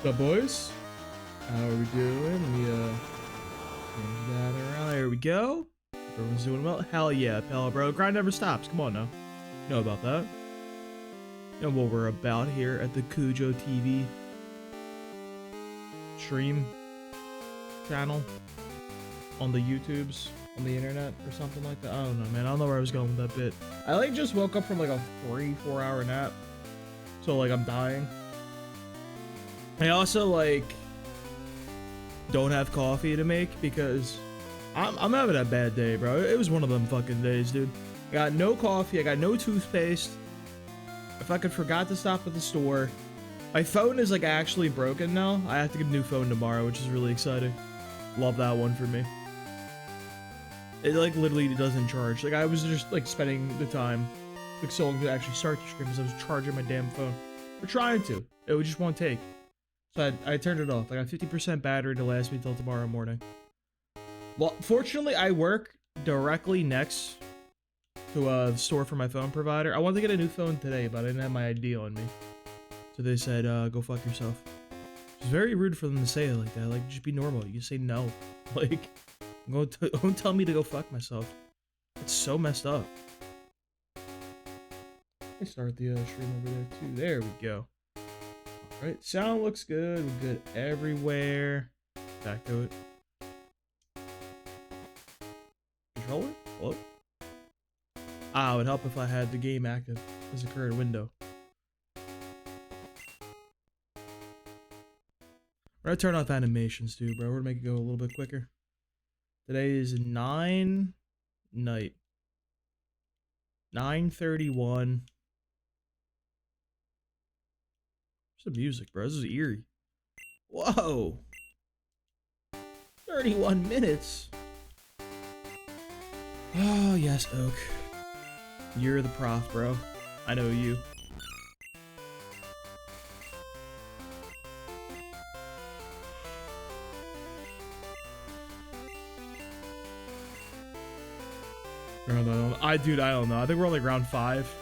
What's up, boys? How are we doing? Change that around. There we go. Everyone's doing well. Hell yeah, pal, bro. Grind never stops. Come on now. You know about that. You know what we're about here at the Cujo TV stream channel on the YouTubes, on the internet, or something like that. I don't know, man. I don't know where I was going with that bit. I like just woke up from like a 3-4 hour nap, so like I'm dying. I also like don't have coffee to make because I'm having a bad day, bro. It was one of them fucking days, dude. I got no coffee. I got no toothpaste. I fucking forgot to stop at the store. My phone is like actually broken now. I have to get a new phone tomorrow, which is really exciting. Love that one for me. It like literally doesn't charge. Like I was just like spending the time like so long to actually start the stream because I was charging my damn phone. We're trying to. It would just won't take. So I turned it off. I got 50% battery to last me till tomorrow morning. Well, fortunately, I work directly next to a store for my phone provider. I wanted to get a new phone today, but I didn't have my ID on me. So they said, go fuck yourself. It's very rude for them to say it like that. Like, just be normal. You say no. Like, don't tell me to go fuck myself. It's so messed up. I start the stream over there too. There we go. Alright, sound looks good. We're good everywhere. Back to it. Controller? Hello? Ah, it would help if I had the game active as a current window. We're gonna turn off animations too, bro. We're gonna make it go a little bit quicker. Today is 9 night. 9:31. What's the music, bro? This is eerie. Whoa. 31 minutes. Oh, yes, Oak. You're the prof, bro. I know you. Dude, I don't know. I think we're on like round 5.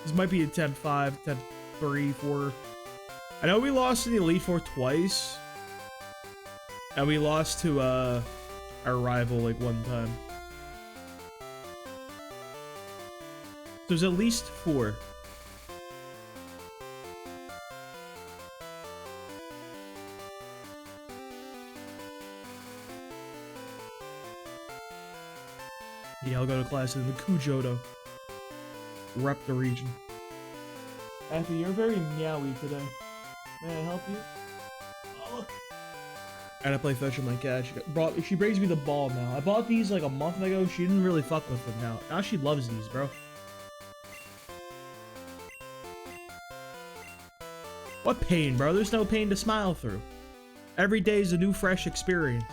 This might be attempt 5, attempt 3, 4. I know we lost in the Elite Four twice. And we lost to our rival like one time. There's at least 4. Yeah, I'll go to class in the Cujodo. Rep the region. Effie, you're very meowy today. May I help you? Oh, look. And I play fetch with my cat. She brings me the ball now. I bought these like a month ago. She didn't really fuck with them now. Now she loves these, bro. What pain, bro? There's no pain to smile through. Every day is a new, fresh experience.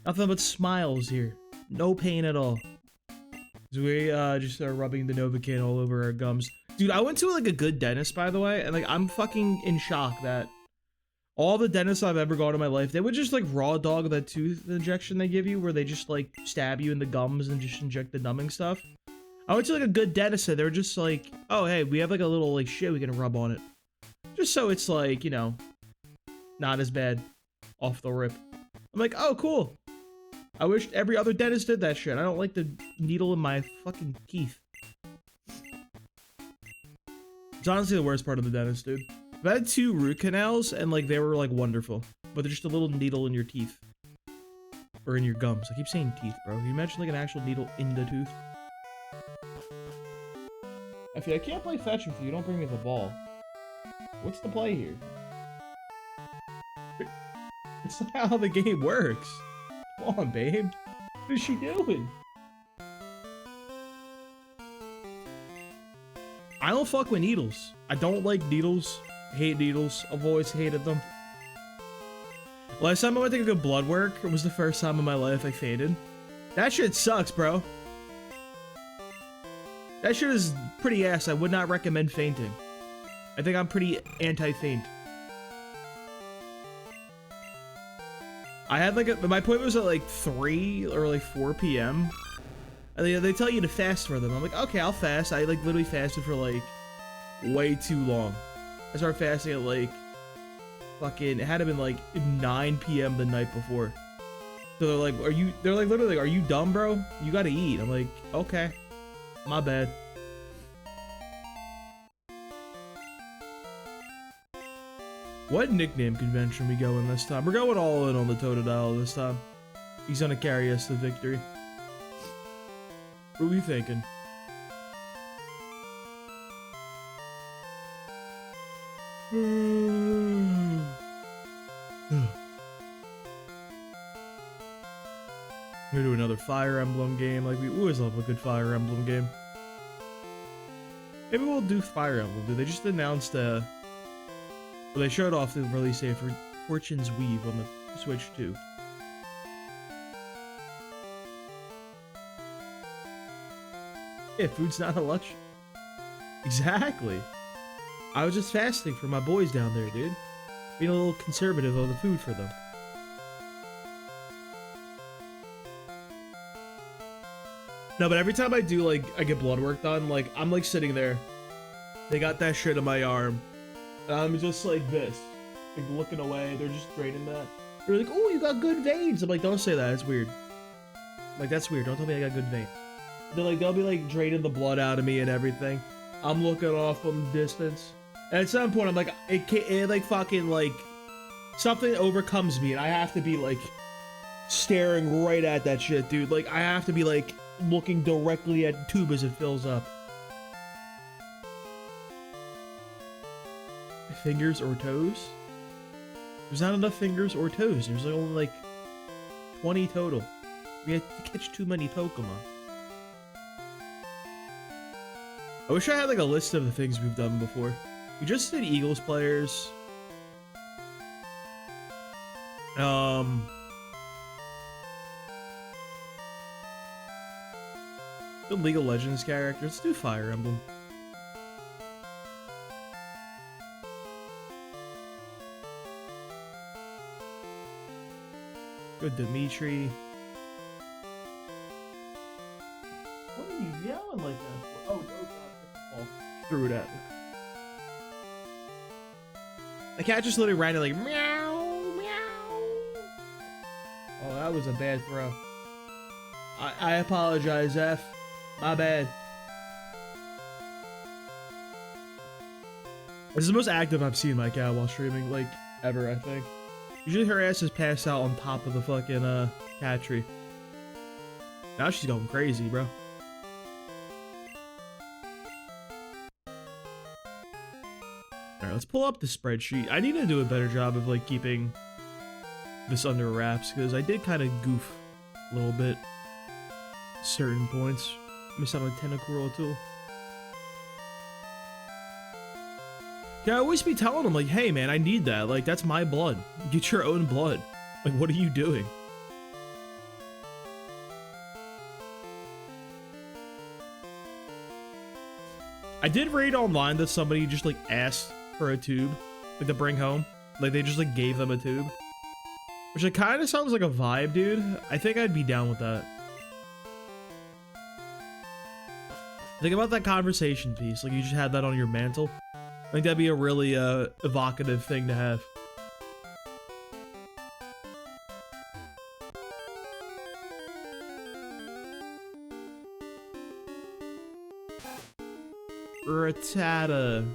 Nothing but smiles here. No pain at all. So we just are rubbing the Novocaine all over our gums. Dude, I went to like a good dentist, by the way, and like I'm fucking in shock that all the dentists I've ever gone in my life, they would just like raw dog that tooth injection they give you where they just like stab you in the gums and just inject the numbing stuff. I went to like a good dentist and they were just like, oh hey, we have like a little like shit we can rub on it. Just so it's like, you know, not as bad off the rip. I'm like, oh cool. I wish every other dentist did that shit. I don't like the needle in my fucking teeth. It's honestly the worst part of the dentist, dude. I've had 2 root canals and like they were like wonderful. But they're just a little needle in your teeth. Or in your gums. I keep saying teeth, bro. Can you imagine like an actual needle in the tooth? I can't play fetch with you. You don't bring me the ball. What's the play here? It's not how the game works. Come on, babe. What is she doing? I don't fuck with needles. I don't like needles. I hate needles. I've always hated them. Last time I went to get good blood work, it was the first time in my life I fainted. That shit sucks, bro. That shit is pretty ass. I would not recommend fainting. I think I'm pretty anti-faint. I had like my appointment was at like 3 or like 4 p.m. And they tell you to fast for them. I'm like, okay, I'll fast. I like literally fasted for like way too long. I started fasting at like fucking, it had to been like 9 p.m. the night before. So they're like, they're like literally like, are you dumb, bro? You gotta eat. I'm like, okay, my bad. What nickname convention we going this time? We're going all in on the Totodile this time. He's gonna carry us to victory. What are we thinking? We're gonna do another Fire Emblem game. Like, we always love a good Fire Emblem game. Maybe we'll do Fire Emblem, dude. They just announced, well, they showed off the release date for Fortune's Weave on the Switch 2. Yeah, food's not a luxury. Exactly. I was just fasting for my boys down there, dude. Being a little conservative on the food for them. No, but every time I do, like, I get blood work done, like, I'm, like, sitting there. They got that shit in my arm. And I'm just like this. Like, looking away. They're just draining that. They're like, oh, you got good veins. I'm like, don't say that. It's weird. Like, that's weird. Don't tell me I got good veins. They're like, they'll be, like, draining the blood out of me and everything. I'm looking off from distance. And at some point, I'm like, it like, fucking, like, something overcomes me. And I have to be, like, staring right at that shit, dude. Like, I have to be, like, looking directly at the tube as it fills up. Fingers or toes? There's not enough fingers or toes. There's like only like 20 total. We have to catch too many Pokemon. I wish I had like a list of the things we've done before. We just did Eagles players. The League of Legends characters. Let's do Fire Emblem. Good Dimitri. What are you yelling like that for? Oh god. Oh, threw it at me. The cat just literally ran it like meow, meow. Oh, that was a bad throw. I apologize, F. My bad. This is the most active I've seen my cat while streaming, like, ever, I think. Usually her ass is passed out on top of the fucking, cat tree. Now she's going crazy, bro. Alright, let's pull up the spreadsheet. I need to do a better job of, like, keeping this under wraps, because I did kind of goof a little bit. Certain points. Miss out on Tentacruel tool. Yeah, I always be telling them, like, hey man, I need that. Like, that's my blood. Get your own blood. Like, what are you doing? I did read online that somebody just, like, asked for a tube, like, to bring home. Like, they just, like, gave them a tube. Which, like, kind of sounds like a vibe, dude. I think I'd be down with that. Think about that conversation piece. Like, you just had that on your mantle. I think that'd be a really evocative thing to have. Rattata.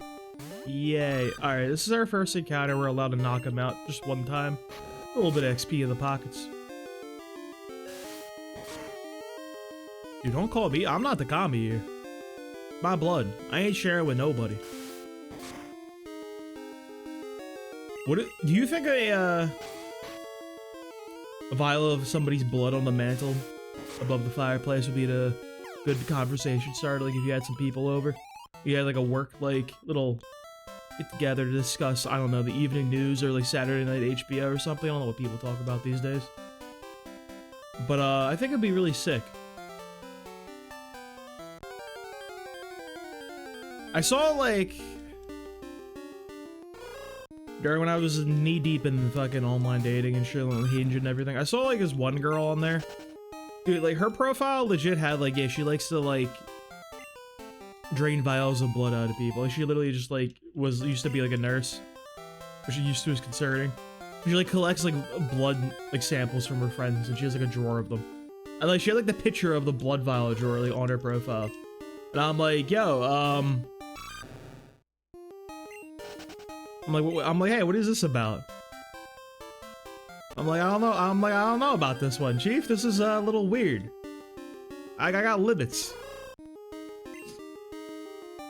Yay. Alright, this is our first encounter. We're allowed to knock him out just one time. A little bit of XP in the pockets. Dude, don't call me. I'm not the commie here. My blood. I ain't sharing with nobody. What do you think a vial of somebody's blood on the mantle above the fireplace would be a good conversation starter? Like if you had some people over, you had like a work like little get together to discuss, I don't know, the evening news or like Saturday night HBO or something. I don't know what people talk about these days, but I think it'd be really sick. I saw like during when I was knee deep in fucking online dating and shit on Hinge and everything, I saw like this one girl on there. Dude, like, her profile legit had, like, yeah, she likes to, like, drain vials of blood out of people. Like, she literally just, like, used to be, like, a nurse. Which she used to was concerning. She, like, collects, like, blood, like, samples from her friends, and she has, like, a drawer of them. And, like, she had, like, the picture of the blood vial drawer, like, on her profile. And I'm like, yo, I'm like, hey, what is this about? I'm like, I don't know about this one, Chief. This is a little weird. I got limits.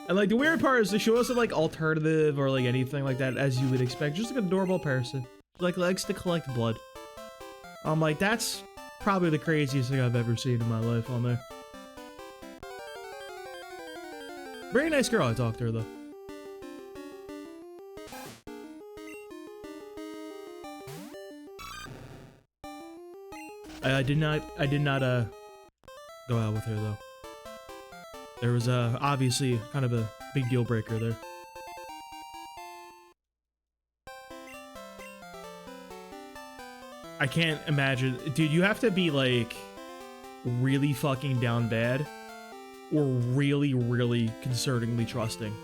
And like the weird part is that she wasn't like alternative or like anything like that as you would expect. Just like a normal person. She, like, likes to collect blood. I'm like, that's probably the craziest thing I've ever seen in my life on there. Very nice girl. I talked to her though. I did not go out with her though. There was obviously kind of a big deal breaker there. I can't imagine, dude, you have to be like really fucking down bad or really, really concerningly trusting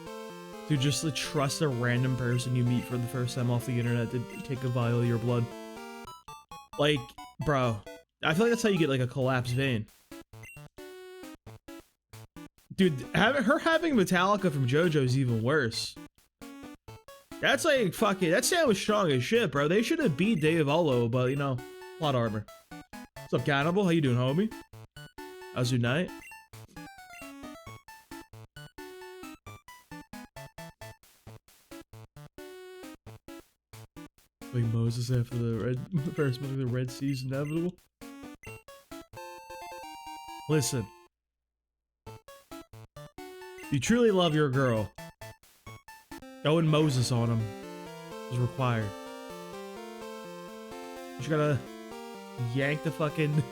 to just like, trust a random person you meet for the first time off the internet to take a vial of your blood. Like, bro, I feel like that's how you get like a collapsed vein. Dude, her having Metallica from JoJo's even worse. That's like fucking, that sandwich strong as shit, bro. They should have beat Dave Olo, but you know, plot armor. What's up, Cannibal? How you doing, homie? How's your night? Like Moses after the first one of the Red Sea's inevitable. Listen. You truly love your girl. Going Moses on him is required. You just gotta yank the fucking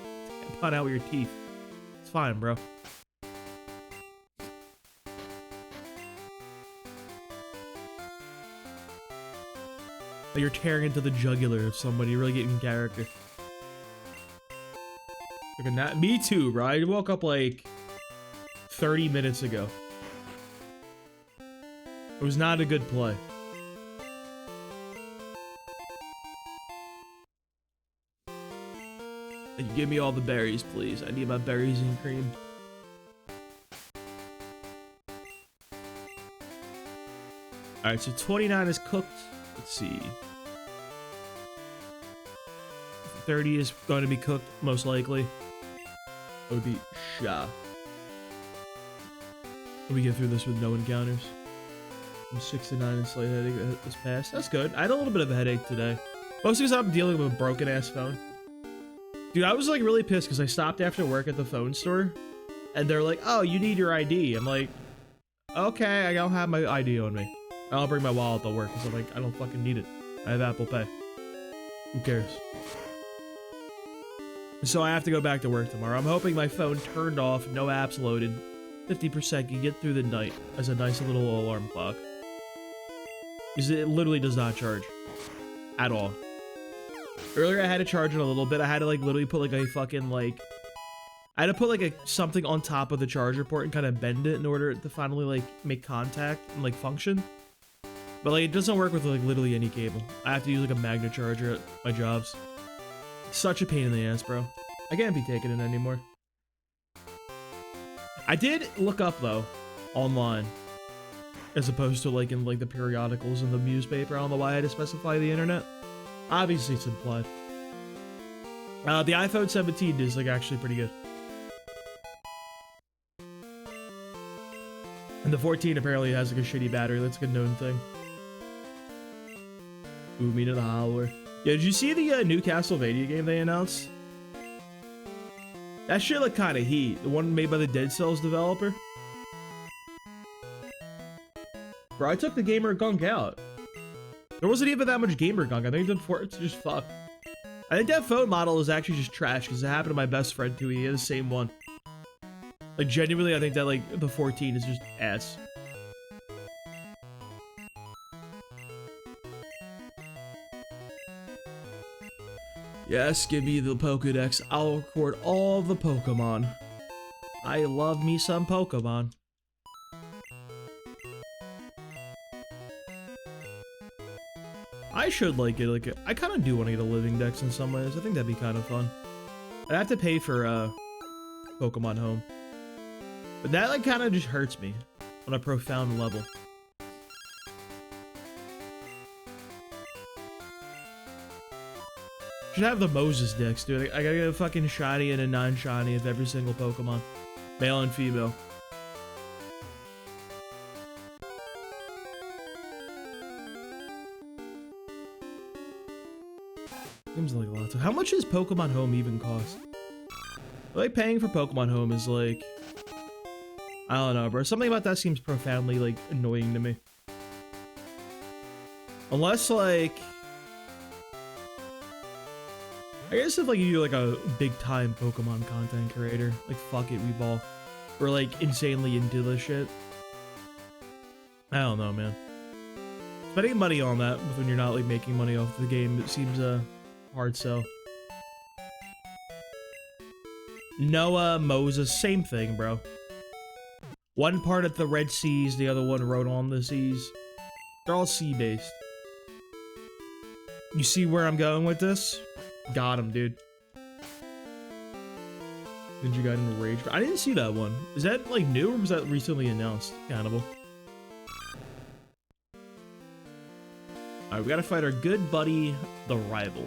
tampon out with your teeth. It's fine, bro. But you're tearing into the jugular of somebody, really getting character. Look at that. Me too, bro. I woke up like 30 minutes ago. It was not a good play. Can you give me all the berries, please? I need my berries and cream. Alright, so 29 is cooked. Let's see. 30 is going to be cooked, most likely. It would be sha. We get through this with no encounters. I'm 69 and slight headache this past. That's good. I had a little bit of a headache today. Mostly because I'm dealing with a broken ass phone. Dude, I was like really pissed because I stopped after work at the phone store. And they're like, oh, you need your ID. I'm like, okay, I don't have my ID on me. I'll bring my wallet to work because I'm like, I don't fucking need it. I have Apple Pay. Who cares? So I have to go back to work tomorrow. I'm hoping my phone turned off, no apps loaded. 50% can get through the night as a nice little alarm clock. Because it literally does not charge. At all. Earlier I had to charge it a little bit. I had to like literally put like a fucking like... I had to put like a something on top of the charger port and kind of bend it in order to finally like make contact and like function. But like it doesn't work with like literally any cable. I have to use like a magnet charger at my jobs. Such a pain in the ass, bro. I can't be taking it anymore. I did look up though, online. As opposed to like in like the periodicals and the newspaper. I don't know why I had to specify the internet. Obviously it's implied. The iPhone 17 is like actually pretty good. And the 14 apparently has like a shitty battery. That's like a known thing. Ooh, me to the Howler. Yeah, did you see the new Castlevania game they announced? That shit looked kind of heat. The one made by the Dead Cells developer. Bro, I took the gamer gunk out. There wasn't even that much gamer gunk. I think the port's just fucked. I think that phone model is actually just trash because it happened to my best friend too. He had the same one. Like genuinely, I think that like the 14 is just ass. Yes, give me the Pokédex. I'll record all the Pokemon. I love me some Pokemon. I should like it. I kind of do want to get a living dex in some ways. I think that'd be kind of fun. I'd have to pay for Pokemon Home, but that like kind of just hurts me on a profound level. Should have the Moses dex, dude. I gotta get a fucking shiny and a non-shiny of every single Pokemon, male and female. Seems like a lot. How much does Pokemon Home even cost? Like paying for Pokemon Home is like, I don't know, bro. Something about that seems profoundly like annoying to me. Unless like, I guess if like you're like a big time Pokemon content creator, like fuck it, we ball. We're like insanely into this shit. I don't know, man. Spending money on that when you're not like making money off the game, it seems hard sell. Noah, Moses, same thing, bro. One part at the Red Seas, the other one wrote on the seas. They're all sea-based. You see where I'm going with this? Got him, dude. Did you got into Rage? I didn't see that one. Is that like new or was that recently announced? Cannibal. Alright, we gotta fight our good buddy, the Rival.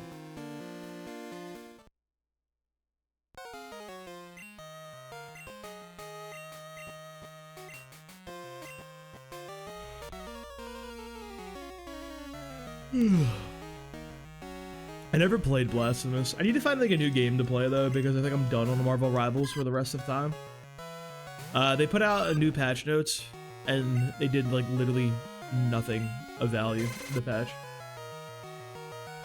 I never played Blasphemous. I need to find like a new game to play though, because I think I'm done on the Marvel Rivals for the rest of time. They put out a new patch notes and they did like literally nothing of value in the patch.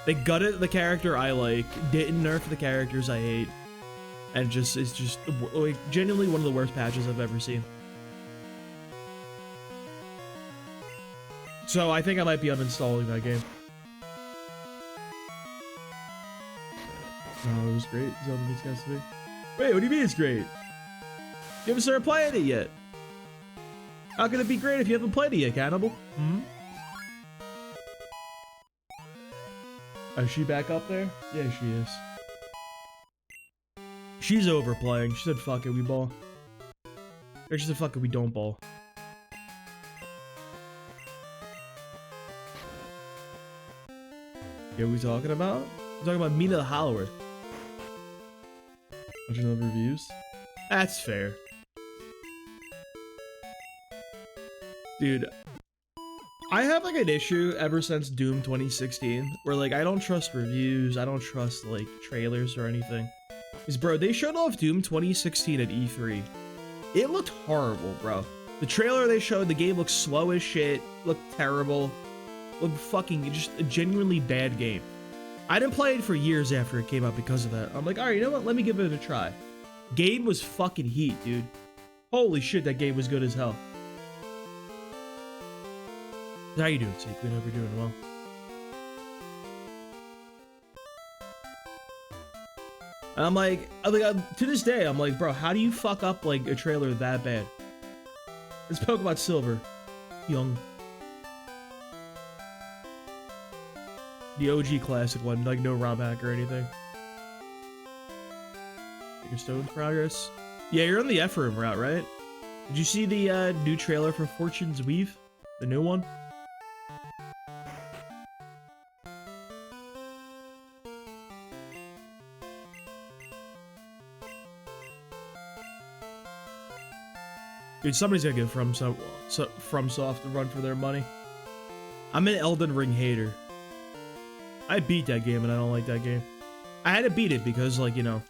They gutted the character I like, didn't nerf the characters I hate, and it's just like genuinely one of the worst patches I've ever seen. So I think I might be uninstalling that game. Oh, it was great. Zelda Beats Custody. Wait, what do you mean it's great? You haven't started playing it yet. How can it be great if you haven't played it yet, Cannibal? Hmm? Is she back up there? Yeah, she is. She's overplaying. She said, fuck it, we ball. Or she said, fuck it, we don't ball. Yeah, what are we talking about? We're talking about Mina the Hollower. Bunch of reviews. That's fair. Dude, I have like an issue ever since Doom 2016 where like I don't trust reviews, I don't trust like trailers or anything. Because bro, they showed off Doom 2016 at E3. It looked horrible, bro. The trailer they showed, the game looked slow as shit, looked terrible, looked fucking just a genuinely bad game. I didn't play it for years after it came out because of that. I'm like, alright, you know what? Let me give it a try. Game was fucking heat, dude. Holy shit, that game was good as hell. How you doing, Sequin? Hope you're doing well. And I'm like, to this day, I'm like, bro, how do you fuck up like a trailer that bad? It's Pokemon Silver. Young. The OG classic one, like no ROM hack or anything. You're still in progress? Yeah, you're on the Ephraim route, right? Did you see the new trailer for Fortune's Weave? The new one? Dude, somebody's gonna give FromSoft a run for their money. I'm an Elden Ring hater. I beat that game and I don't like that game. I had to beat it because, like, you know,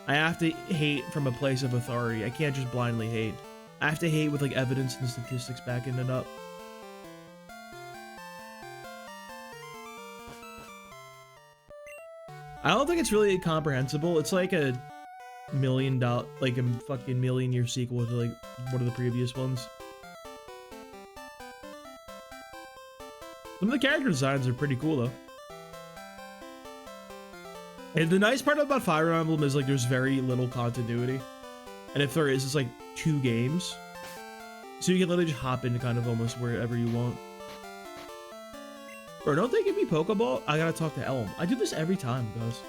I have to hate from a place of authority. I can't just blindly hate. I have to hate with, like, evidence and statistics backing it up. I don't think it's really incomprehensible. It's like a $1 million, like a fucking million-year sequel to, like, one of the previous ones. Some of the character designs are pretty cool, though. And the nice part about Fire Emblem is like there's very little continuity. And if there is, it's like 2 games. So you can literally just hop into kind of almost wherever you want. Bro, don't they give me Pokeball? I gotta talk to Elm. I do this every time, guys.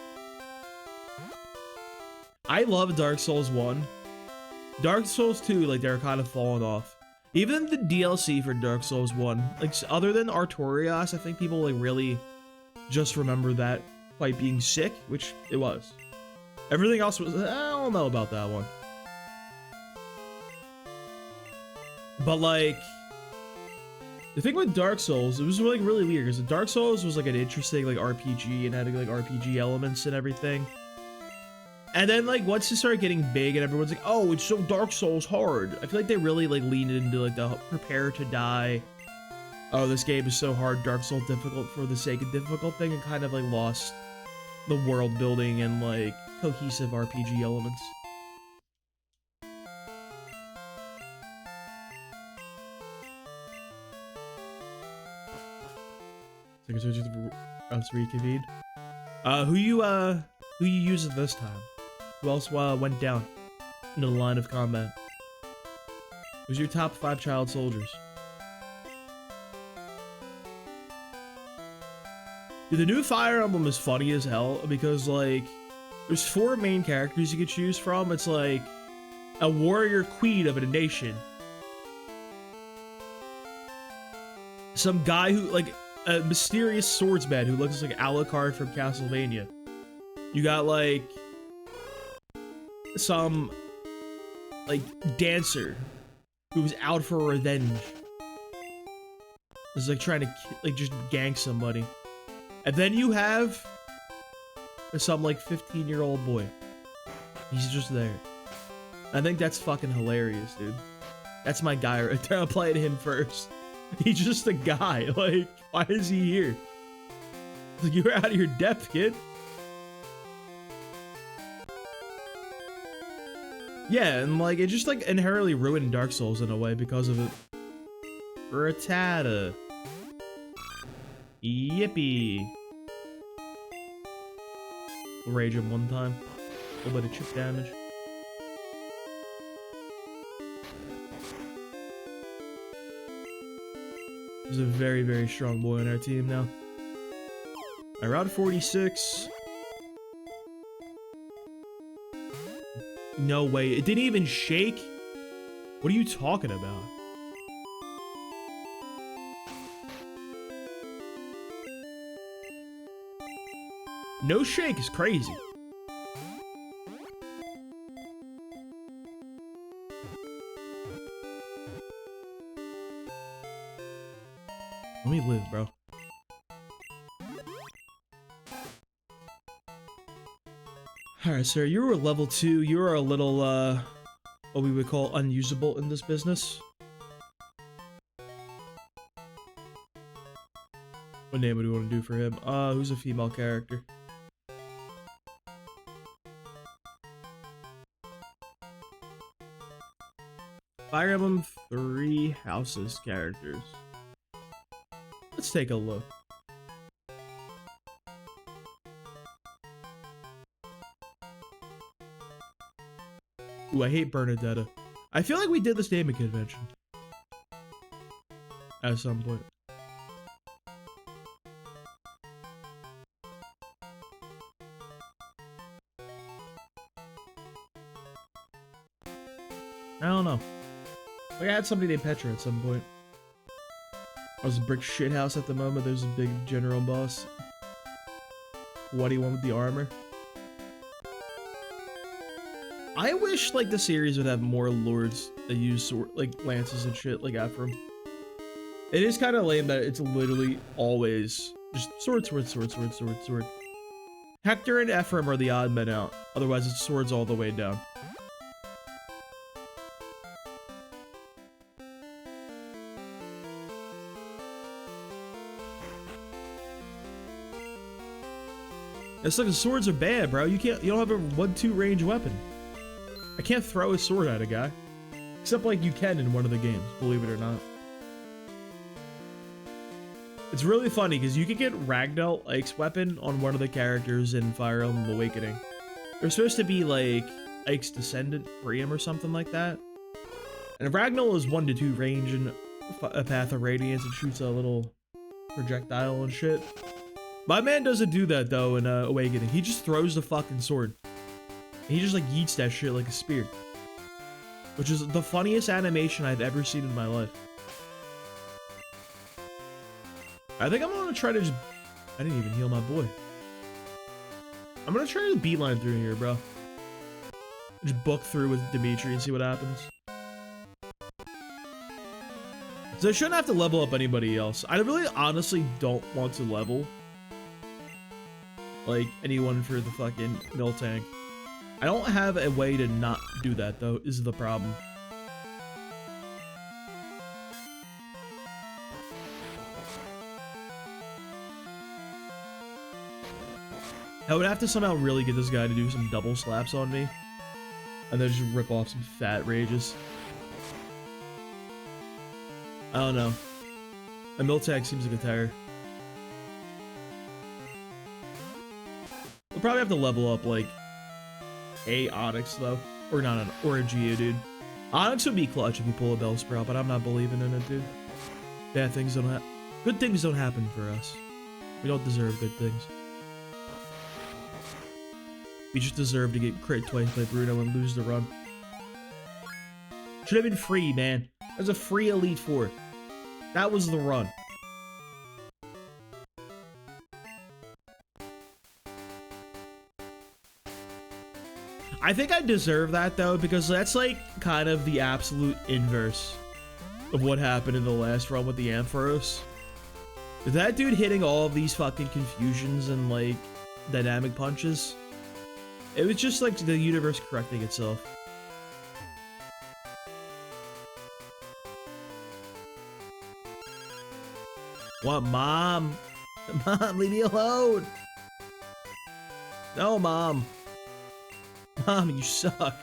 I love Dark Souls 1. Dark Souls 2, like, they're kind of falling off. Even the DLC for Dark Souls 1, like, other than Artorias, I think people, like, really just remember that fight being sick, which it was. Everything else was, I don't know about that one. But, like, the thing with Dark Souls, it was, like, really weird, because Dark Souls was, like, an interesting, like, RPG, and had, like, RPG elements and everything. And then, like, once it started getting big and everyone's like, oh, it's so Dark Souls hard. I feel like they really, like, leaned into, like, the prepare to die. Oh, this game is so hard, Dark Souls difficult for the sake of difficult thing, and kind of, like, lost the world building and, like, cohesive RPG elements. Let's reconvene. Who you using this time? Who else went down into the line of combat? Who's your top 5 child soldiers? Dude, the new Fire Emblem is funny as hell because, like, there's 4 main characters you could choose from. It's like a warrior queen of a nation, some guy who, like, a mysterious swordsman who looks like Alucard from Castlevania. You got, like, some, like, dancer who's out for revenge. Is, like, trying to, like, just gank somebody. And then you have some, like, 15-year-old boy. He's just there. I think that's fucking hilarious, dude. That's my guy right there. I'm playing him first. He's just a guy. Like, why is he here? Like, you're out of your depth, kid. Yeah, and, like, it just, like, inherently ruined Dark Souls in a way because of it. Rattata. Yippee. Rage him one time. A little bit of chip damage. There's a very, very strong boy on our team now. Around 46. No way. It didn't even shake? What are you talking about? No shake is crazy. Let me live, bro. Alright, sir, you were level 2. You were a little, what we would call unusable in this business. What name would we want to do for him? Who's a female character? Fire Emblem 3 Houses characters. Let's take a look. Ooh, I hate Bernadetta. I feel like we did this naming convention. At some point. I don't know. Like, I had somebody named Petra at some point. I was a brick shithouse at the moment. There's a big general boss. What do you want with the armor? I wish, like, the series would have more lords that use sword, like, lances and shit, like, after them. It is kind of lame that it's literally always just sword, sword, sword, sword, sword, sword. Hector and Ephraim are the odd men out. Otherwise, it's swords all the way down. It's like the swords are bad, bro. You don't have a 1-2 range weapon. I can't throw a sword at a guy. Except like you can in one of the games, believe it or not. It's really funny because you could get Ragnar, Ike's weapon, on one of the characters in Fire Emblem Awakening. They're supposed to be like Ike's descendant, Priam, or something like that. And Ragnar is 1 to 2 range and a Path of Radiance and shoots a little projectile and shit. My man doesn't do that though in Awakening. He just throws the fucking sword. And he just like yeets that shit like a spear. Which is the funniest animation I've ever seen in my life. I think I'm gonna try to just... I didn't even heal my boy. I'm gonna try to beeline through here, bro. Just book through with Dimitri and see what happens. So I shouldn't have to level up anybody else. I really honestly don't want to level like anyone for the fucking mill tank. I don't have a way to not do that though, is the problem. I would have to somehow really get this guy to do some double slaps on me. And then just rip off some fat rages. I don't know. A Miltag seems like a tire. We'll probably have to level up like a Onyx though. Or not an or a Geodude. Onyx would be clutch if you pull a Bellsprout, but I'm not believing in it, dude. Bad things don't happen. Good things don't happen for us. We don't deserve good things. We just deserve to get crit twice by Bruno and lose the run. Should have been free, man. That was a free Elite Four. That was the run. I think I deserve that though, because that's like kind of the absolute inverse of what happened in the last run with the Ampharos. With that dude hitting all of these fucking confusions and like dynamic punches, it was just like the universe correcting itself. What, Mom? Mom, leave me alone. No, Mom. Mom, you suck.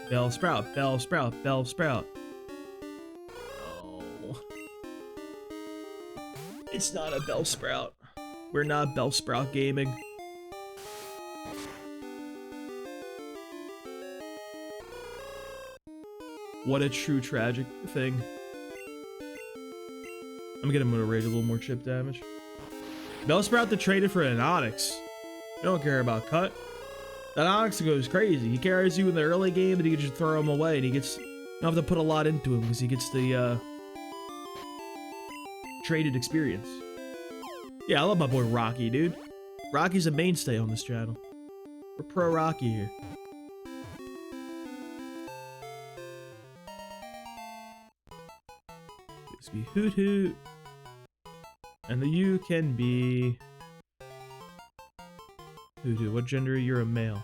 Bellsprout, Bellsprout, Bellsprout. Oh. It's not a Bellsprout. We're not Bellsprout gaming. What a true tragic thing. I'm gonna rage a little more chip damage. Bellsprout to trade it for an Onyx. I don't care about cut. That Onyx goes crazy. He carries you in the early game and you can just throw him away and he gets... You don't have to put a lot into him because he gets the traded experience. Yeah, I love my boy Rocky, dude. Rocky's a mainstay on this channel. We're pro Rocky here. Let's be Hoot Hoot. And the you can be... Hoot Hoot, what gender? You're a male.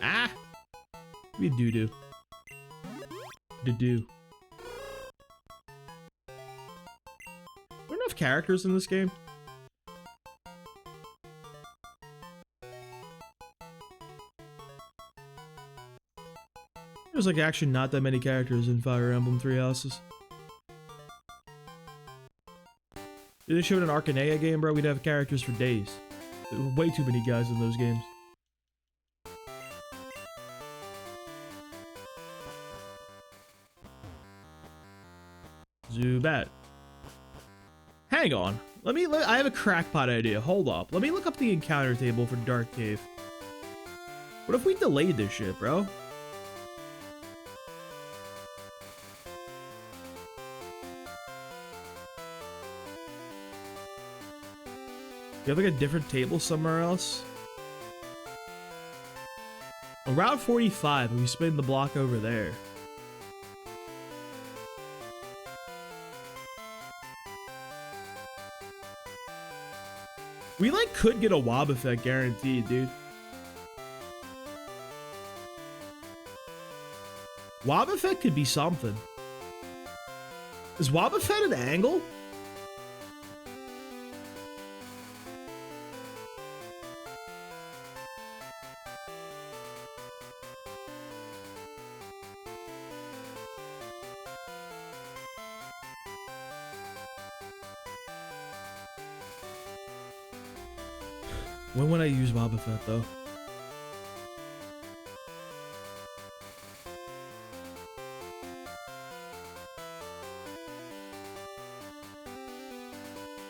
Ah! Be doo-doo. Doo-doo. Are there enough characters in this game? There's like actually not that many characters in Fire Emblem Three Houses. If they showed an Arcanea game, bro, we'd have characters for days. There were way too many guys in those games. Zubat. Hang on. I have a crackpot idea. Hold up. Let me look up the encounter table for Dark Cave. What if we delayed this shit, bro? You have like a different table somewhere else? On Route 45, we spin the block over there. We like could get a Wobbuffet guaranteed, dude. Wobbuffet could be something. Is Wobbuffet an angle? When would I use Wobbuffet though?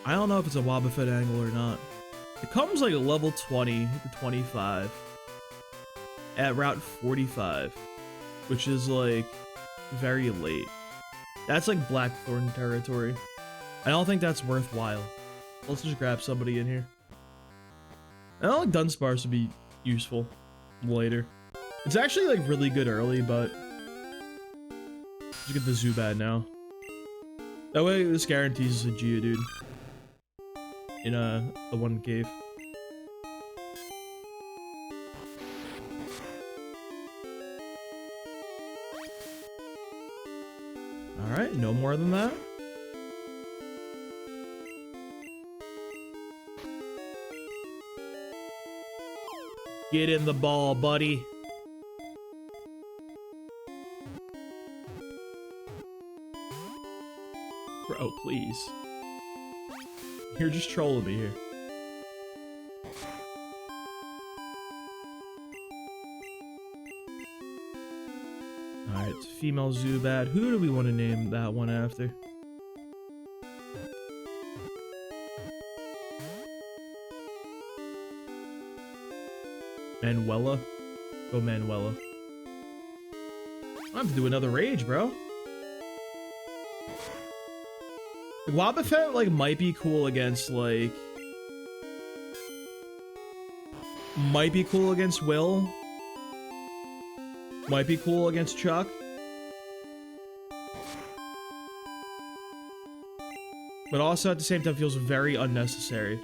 I don't know if it's a Wobbuffet angle or not. It comes like a level 20 to 25 at Route 45, which is like very late. That's like Blackthorn territory. I don't think that's worthwhile. Let's just grab somebody in here. I don't like Dunsparce would be useful later. It's actually like really good early, but just get the Zubat now. That way this guarantees a Geodude in the one cave. Alright, no more than that. Get in the ball, buddy. Bro, please. You're just trolling me here. Alright, female Zubat. Who do we want to name that one after? Manuela? Go Manuela. I have to do another rage, bro. Wobbuffet, like, might be cool against, like... Might be cool against Will. Might be cool against Chuck. But also, at the same time, feels very unnecessary.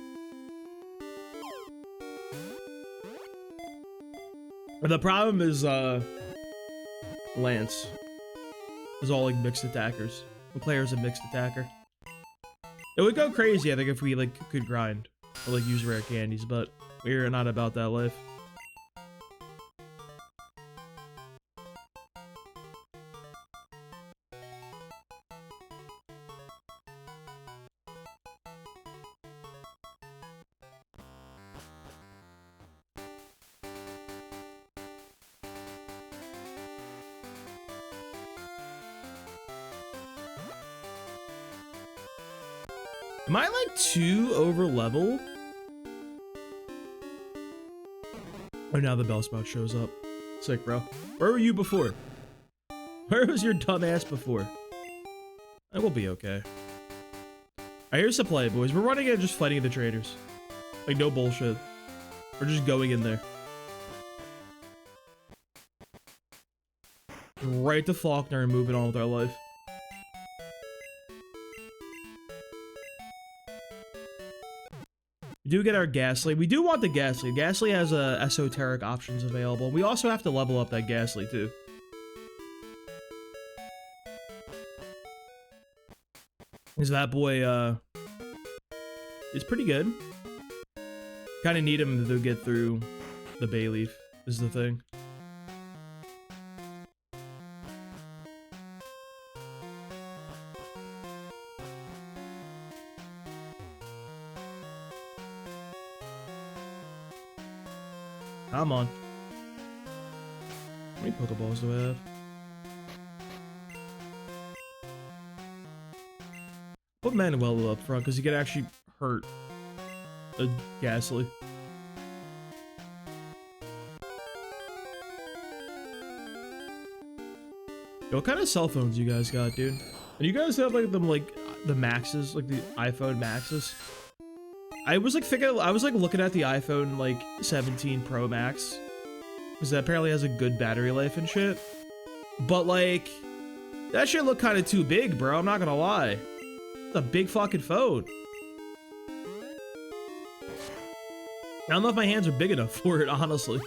The problem is, Lance is all, like, mixed attackers. The player's a mixed attacker. It would go crazy, I think, if we, like, could grind. Or, like, use rare candies, but we're not about that life. Am I like too over level? Oh, now the Bellsprout shows up. Sick, bro. Where were you before? Where was your dumb ass before? I will be okay. Alright, here's the play, boys. We're running it just fighting the traders. Like, no bullshit. We're just going in there. Right to Faulkner and moving on with our life. We do get our Ghastly. We do want the Ghastly. Ghastly has esoteric options available. We also have to level up that Ghastly too. Because that boy is pretty good. Kind of need him to get through the Bayleaf is the thing. Come on. How many Pokeballs do I have? Put Manuela up front because he could actually hurt a Ghastly. Yo, what kind of cell phones you guys got, dude? And you guys have like them like the Maxes, like the iPhone Maxes? I was like thinking, I was like looking at the iPhone like 17 Pro Max because that apparently has a good battery life and shit. But like, that shit looked kind of too big, bro. I'm not gonna lie. It's a big fucking phone. I don't know if my hands are big enough for it, honestly.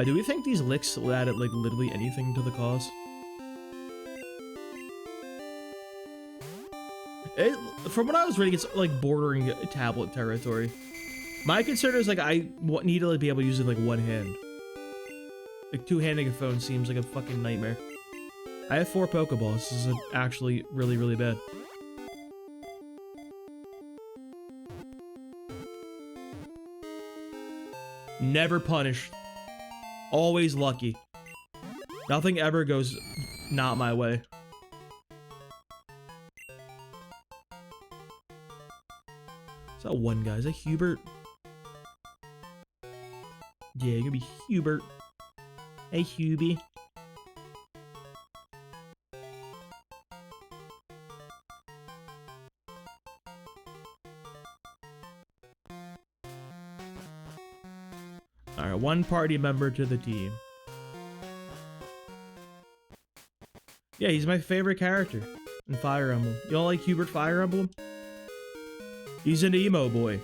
Do we think these licks added like literally anything to the cause? From what I was reading, it's like bordering tablet territory. My concern is like I need to like, be able to use it like one hand. Like two-handing a phone seems like a fucking nightmare. I have 4 Pokeballs. This is actually really, really bad. Never punished. Always lucky. Nothing ever goes not my way. Is that one guy? Is that Hubert? Yeah, you're gonna be Hubert. Hey, Hubie. Alright, one party member to the team. Yeah, he's my favorite character in Fire Emblem. You don't like Hubert Fire Emblem? He's an emo boy.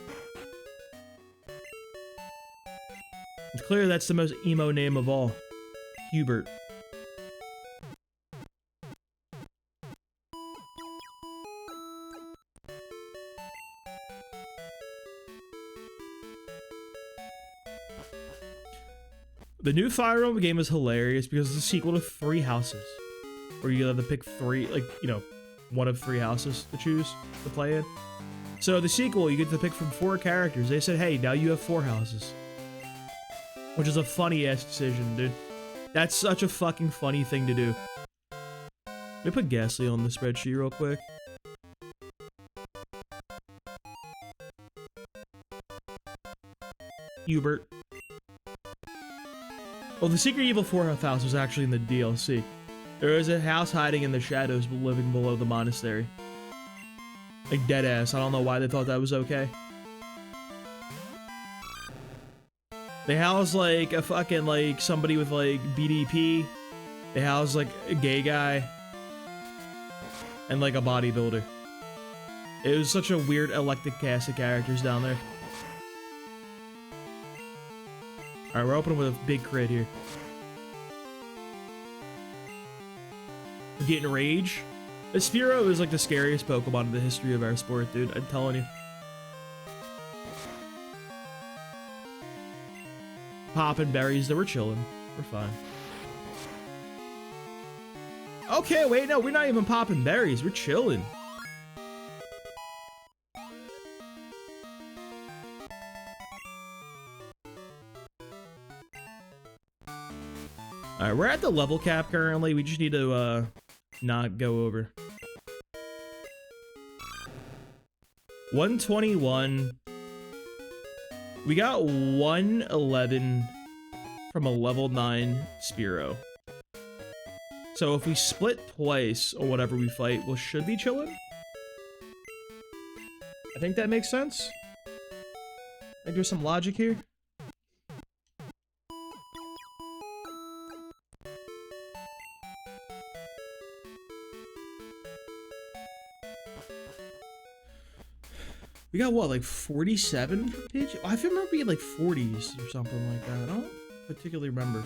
It's clear that's the most emo name of all. Hubert. The new Fire Emblem game is hilarious because it's a sequel to 3 Houses. Where you have to pick 3, like, you know, one of 3 houses to choose to play in. So the sequel, you get to pick from 4 characters. They said, hey, now you have 4 houses. Which is a funny-ass decision, dude. That's such a fucking funny thing to do. Let me put Ghastly on the spreadsheet real quick. Hubert. Well, the Secret Evil 4th house was actually in the DLC. There is a house hiding in the shadows living below the monastery. Like, deadass. I don't know why they thought that was okay. They house, like, a fucking, like, somebody with, like, BDP. They house, like, a gay guy. And, like, a bodybuilder. It was such a weird eclectic cast of characters down there. Alright, we're opening with a big crit here. We're getting Rage. Spearow is like the scariest Pokemon in the history of our sport, dude. I'm telling you. Popping berries, that we're chilling. We're fine. Okay, wait, no, we're not even popping berries. We're chilling. Alright, we're at the level cap currently. We just need to, not go over. 121. We got 111 from a level 9 Spearow. So if we split twice or whatever we fight, we should be chilling. I think that makes sense. I think there's some logic here. We got what, like 47 Pidgey? I remember being like 40s or something like that. I don't particularly remember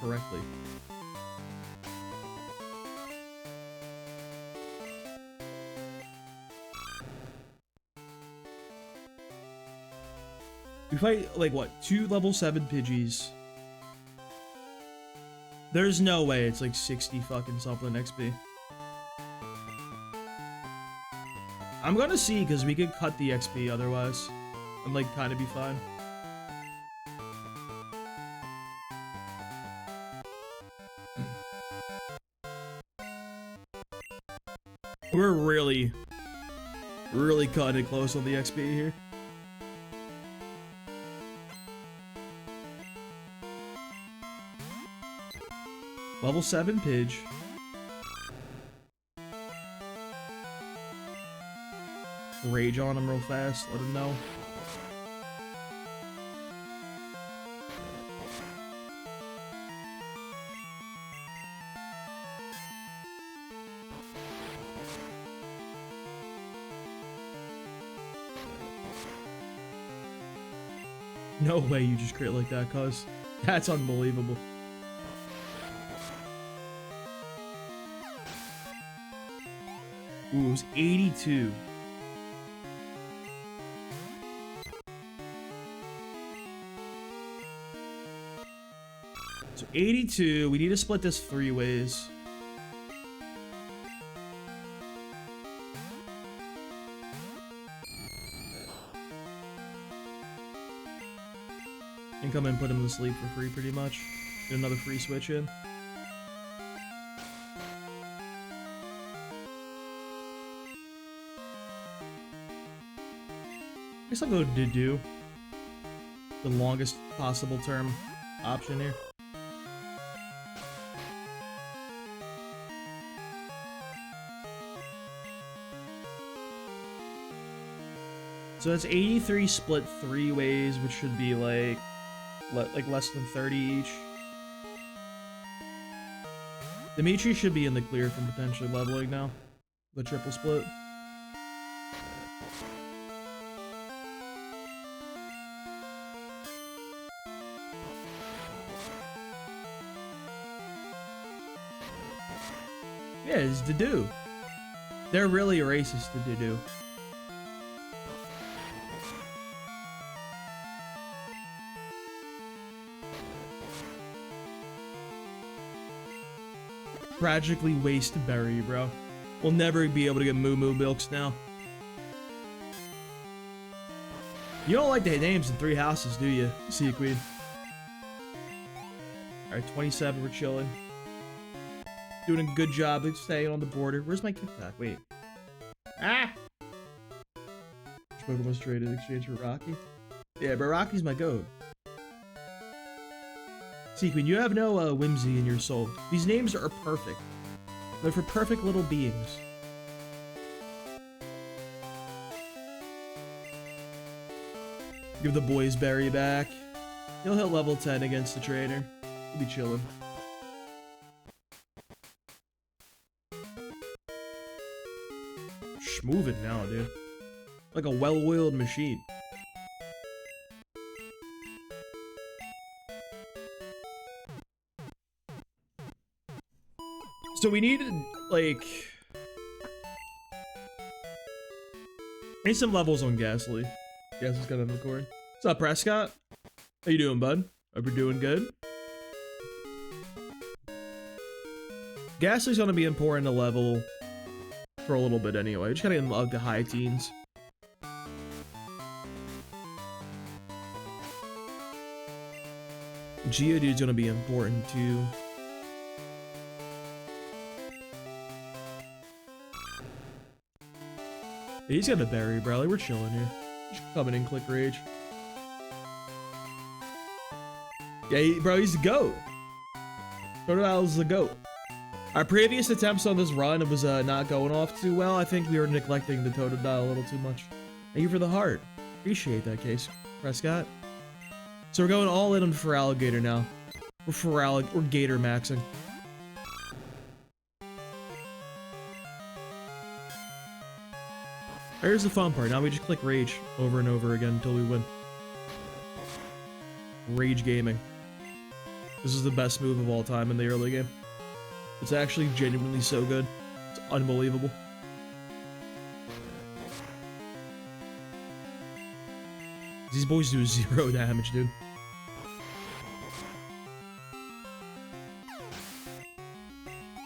correctly. We fight like what, 2 level 7 Pidgeys. There's no way it's like 60 fucking something XP. I'm gonna see, because we could cut the XP otherwise. And like kind of be fine. We're really cutting it close on the XP here. Level 7 Pidge. Rage on him real fast, let him know. No way you just crit like that, cuz. That's unbelievable. Ooh, it was 82. So 82, we need to split this 3 ways. And come and put him to sleep for free, pretty much. Get another free switch in. I guess I'll go do the longest possible term option here. So that's 83 split 3 ways, which should be like less than 30 each. Dimitri should be in the clear from potentially leveling now. The triple split. Yeah, it's Dedue. They're really racist to Dedue. Tragically waste berry, bro. We'll never be able to get Moo Moo Milks now. You don't like the names in 3 houses, do you, Sea Queen? Alright, 27, we're chilling. Doing a good job of staying on the border. Where's my kickback? Wait. Ah! Which Pokemon's traded in exchange for Rocky? Yeah, but Rocky's my goat. Sea Queen, you have no whimsy in your soul. These names are perfect. They're for perfect little beings. Give the boys berry back. He'll hit level 10 against the trainer. He'll be chilling. Moving now, dude. Like a well-oiled machine. So we need, like... I need some levels on Ghastly. Ghastly's got on record. What's up, Prescott? How you doing, bud? Hope you're doing good. Ghastly's gonna be important to level for a little bit anyway. Just gotta get in the high teens. Geodude's gonna be important too. Yeah, he's got a berry, bro. Like, we're chilling here. Just coming in, click rage. Yeah, bro, he's the GOAT. Totodile's the GOAT. Our previous attempts on this run was not going off too well. I think we were neglecting the Totodile a little too much. Thank you for the heart. Appreciate that, Case Prescott. So we're going all in on Feraligatr now. We're Gator maxing. Here's the fun part. Now we just click Rage over and over again until we win. Rage gaming. This is the best move of all time in the early game. It's actually genuinely so good. It's unbelievable. These boys do 0 damage, dude.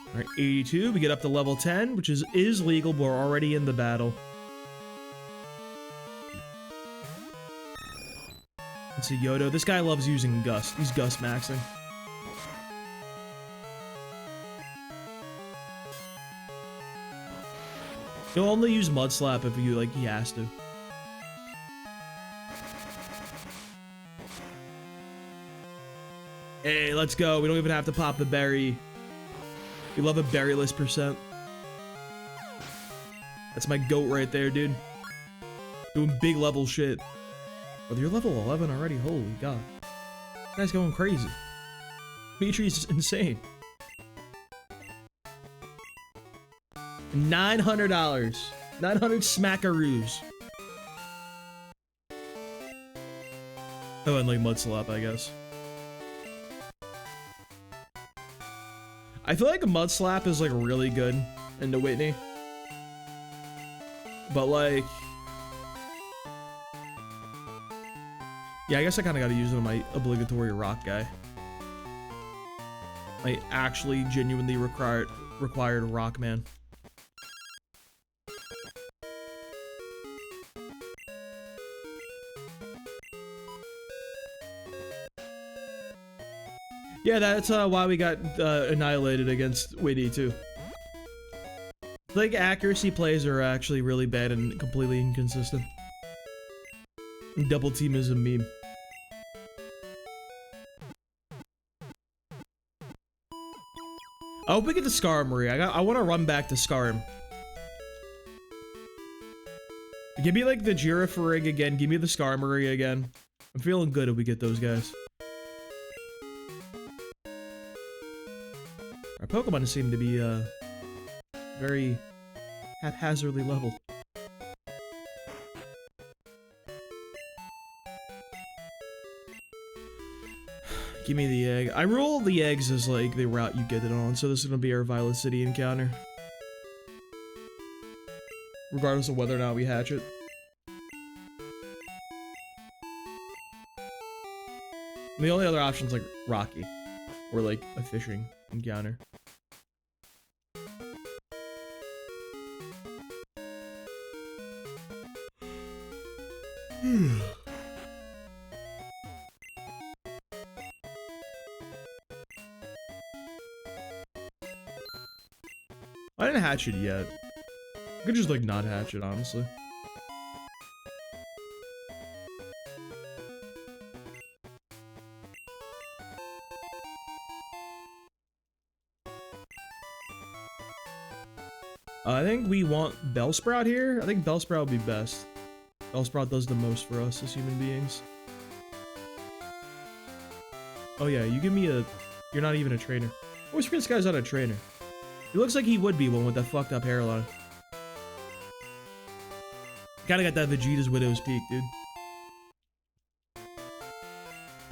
Alright, 82. We get up to level 10, which is legal, but we're already in the battle. Let's see, Yodo. This guy loves using Gust. He's Gust maxing. He'll only use Mud Slap if he has to. Hey, let's go. We don't even have to pop the berry. We love a berryless %. That's my goat right there, dude. Doing big level shit. But you're level 11 already. Holy god. This guy's going crazy. Dimitri's insane. $900. 900 smackaroos. Oh, and like Mud Slap, I guess. I feel like a Mud Slap is like really good into Whitney. But like... yeah, I guess I kind of got to use it on my obligatory rock guy. My actually genuinely required rock man. Yeah, that's why we got annihilated against Witty too. Like accuracy plays are actually really bad and completely inconsistent. Double team is a meme. I hope we get the Skarmory. I want to run back to Skarm. Give me like the Girafarig again. Give me the Skarmory again. I'm feeling good if we get those guys. Our Pokemon seem to be very haphazardly leveled. Give me the egg. I rule the eggs as like the route you get it on, so this is gonna be our Violet City encounter. Regardless of whether or not we hatch it. The only other option is like Rocky. Or like a fishing encounter. I didn't hatch it yet. I could just like not hatch it, honestly. I think we want Bellsprout here. I think Bellsprout would be best. Bellsprout does the most for us as human beings. Oh yeah, you give me a... You're not even a trainer. I always forget this guy's not a trainer. He looks like he would be one with that fucked up hairline. Kinda got that Vegeta's Widow's Peak, dude.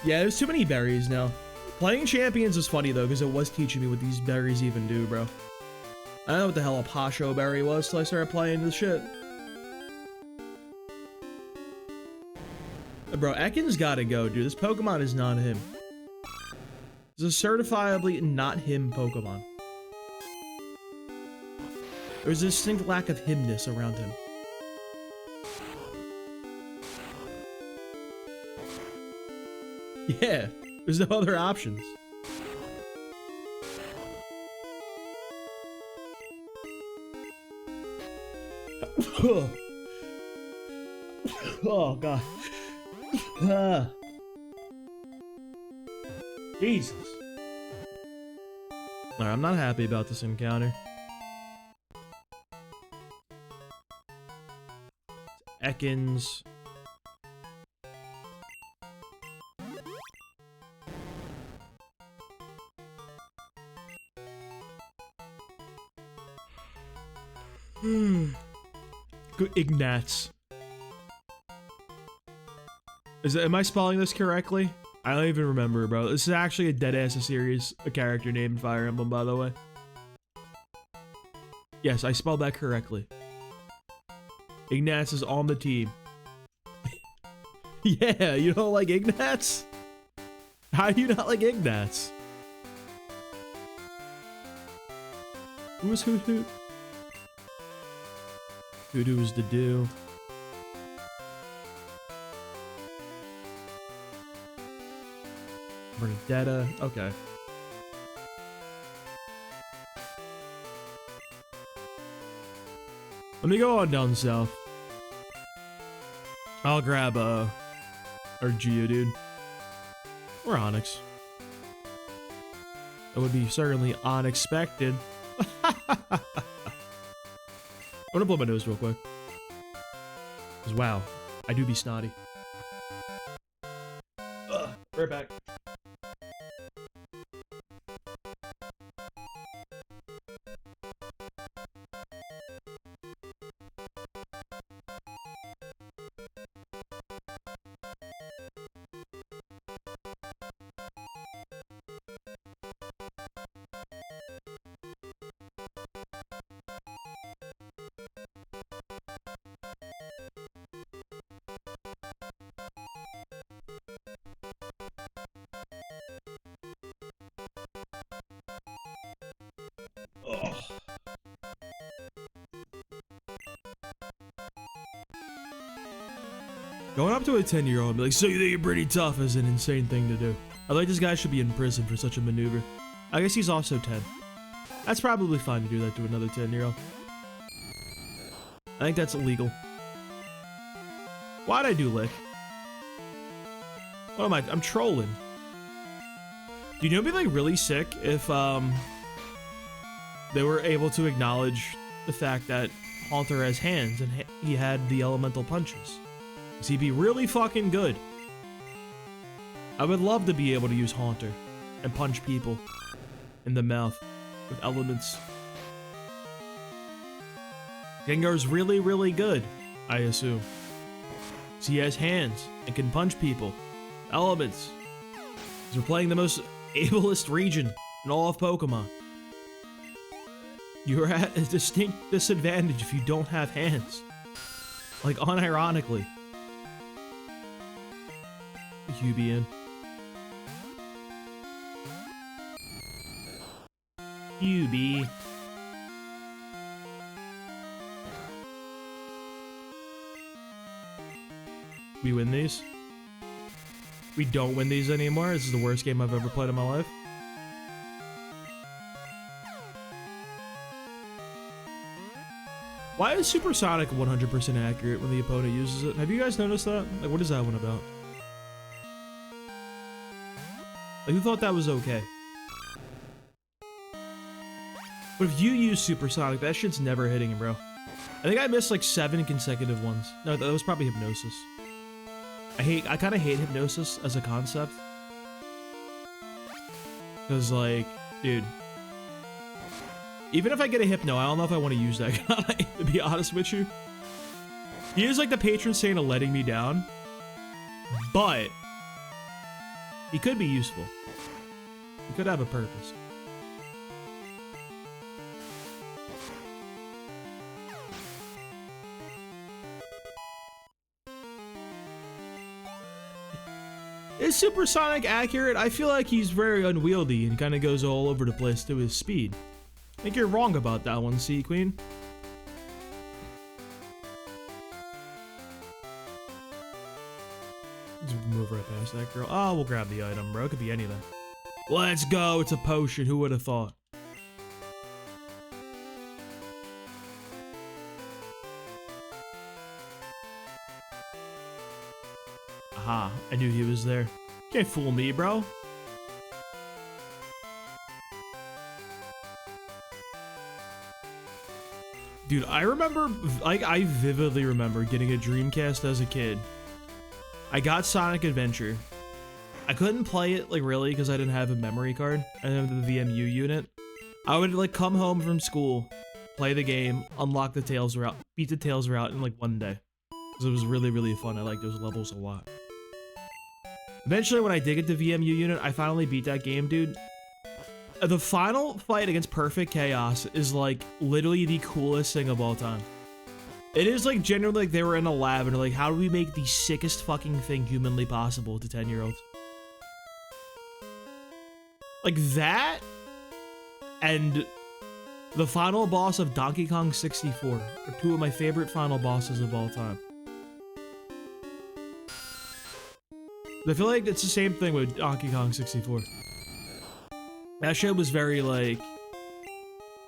Yeah, there's too many berries now. Playing Champions is funny though, because it was teaching me what these berries even do, bro. I don't know what the hell a Pasho berry was till I started playing this shit. Bro, Ekans gotta go, dude. This Pokemon is not him. This is a certifiably not him Pokemon. There's a distinct lack of himness around him. Yeah, there's no other options. Oh god. Jesus. Alright, I'm not happy about this encounter. Ekans. Good Ignatz. Am I spelling this correctly? I don't even remember, bro. This is actually a dead-ass series, a character named Fire Emblem, by the way. Yes, I spelled that correctly. Ignatz is on the team. Yeah, you don't like Ignatz? How do you not like Ignatz? Who's Hoot Hoot? Hoot Hoot is the do. Bernadetta, okay. Let me go on down south. I'll grab our Geodude. Or Onyx. That would be certainly unexpected. I'm gonna blow my nose real quick. Cause wow, I do be snotty. Right back. Going up to a 10-year-old and be like, so you think you're pretty tough is an insane thing to do. I think this guy should be in prison for such a maneuver. I guess he's also 10. That's probably fine to do that to another 10-year-old. I think that's illegal. Why'd I do lick? What am I? I'm trolling. Do you know it'd be like really sick if they were able to acknowledge the fact that Haunter has hands and he had the elemental punches? Because he'd be really fucking good. I would love to be able to use Haunter and punch people in the mouth with elements. Gengar's really, really good, I assume. So he has hands and can punch people. Elements. Because we're playing the most ableist region in all of Pokemon. You're at a distinct disadvantage if you don't have hands. Like, unironically. You be in. You be. We win these? We don't win these anymore? This is the worst game I've ever played in my life. Why is Supersonic 100% accurate when the opponent uses it? Have you guys noticed that? Like, what is that one about? Like, who thought that was okay? But if you use Supersonic, that shit's never hitting him, bro. I think I missed like 7 consecutive ones. No, that was probably Hypnosis. I kind of hate Hypnosis as a concept. Because, like, dude. Even if I get a Hypno, I don't know if I want to use that guy, to be honest with you. He is like the patron saint of letting me down. But he could be useful. He could have a purpose. Is Supersonic accurate? I feel like he's very unwieldy and kind of goes all over the place to his speed. I think you're wrong about that one, Sea Queen. Just move right past that girl. Oh, we'll grab the item, bro. It could be anything. Let's go. It's a potion. Who would have thought? Aha. I knew he was there. Can't fool me, bro. Dude, I remember, like, I vividly remember getting a Dreamcast as a kid. I got Sonic Adventure. I couldn't play it, like, really, because I didn't have a memory card. I didn't have the VMU unit. I would, like, come home from school, play the game, unlock the Tails route, beat the Tails route in, like, one day. Because it was really, really fun. I liked those levels a lot. Eventually, when I did get the VMU unit, I finally beat that game, dude. The final fight against Perfect Chaos is, like, literally the coolest thing of all time. It is, like, generally, like, they were in a lab and they're like, how do we make the sickest fucking thing humanly possible to 10-year-olds? Like, that and the final boss of Donkey Kong 64 are two of my favorite final bosses of all time. I feel like it's the same thing with Donkey Kong 64. That shit was very, like...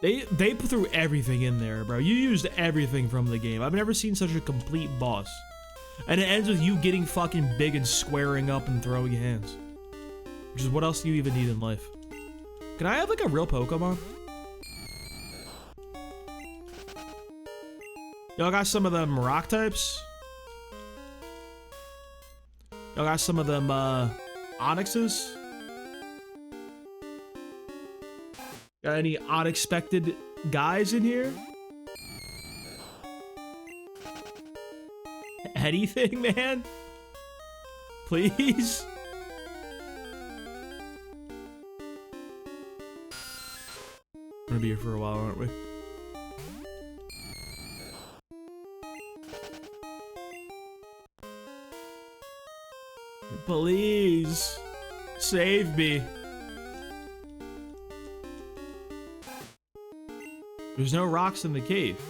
They threw everything in there, bro. You used everything from the game. I've never seen such a complete boss. And it ends with you getting fucking big and squaring up and throwing hands. Which is what else do you even need in life? Can I have, like, a real Pokemon? Y'all got some of them rock types? Y'all got some of them, Onyxes? Got any unexpected guys in here? Anything, man? Please? We're gonna be here for a while, aren't we? Please, save me. There's no rocks in the cave.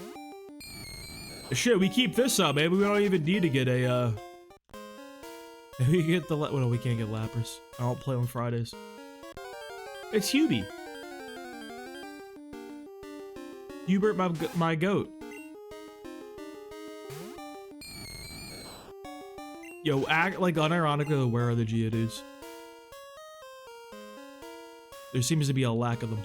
Shit, we keep this up, maybe we don't even need to get a, We get the well, no, we can't get Lapras. I don't play on Fridays. It's Hubie. Hubert, my goat. Yo, act like unironically, where are the Geodudes? There seems to be a lack of them.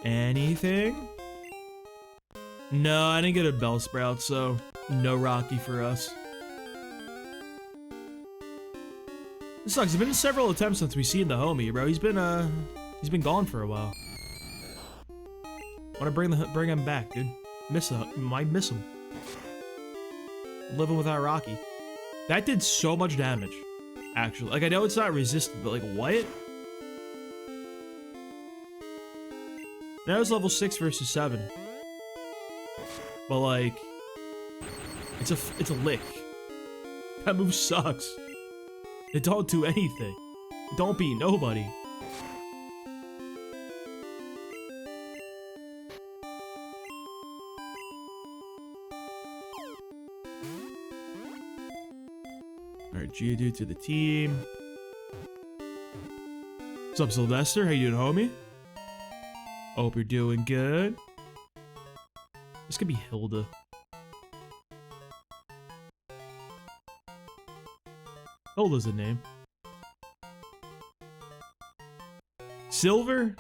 Anything? No, I didn't get a Bellsprout, so no Rocky for us. This sucks. It's been several attempts since we've seen the homie, bro. He's been gone for a while. Want to bring him back, dude. Might miss him. Living without Rocky. That did so much damage, actually. Like, I know it's not resistant, but like, what? That was level 6 versus 7. But like, it's a lick. That move sucks. It don't do anything. It don't beat nobody. Alright, Geodude to the team. What's up, Sylvester? How you doing, homie? Hope you're doing good. This could be Hilda. Hilda's a name. Silver?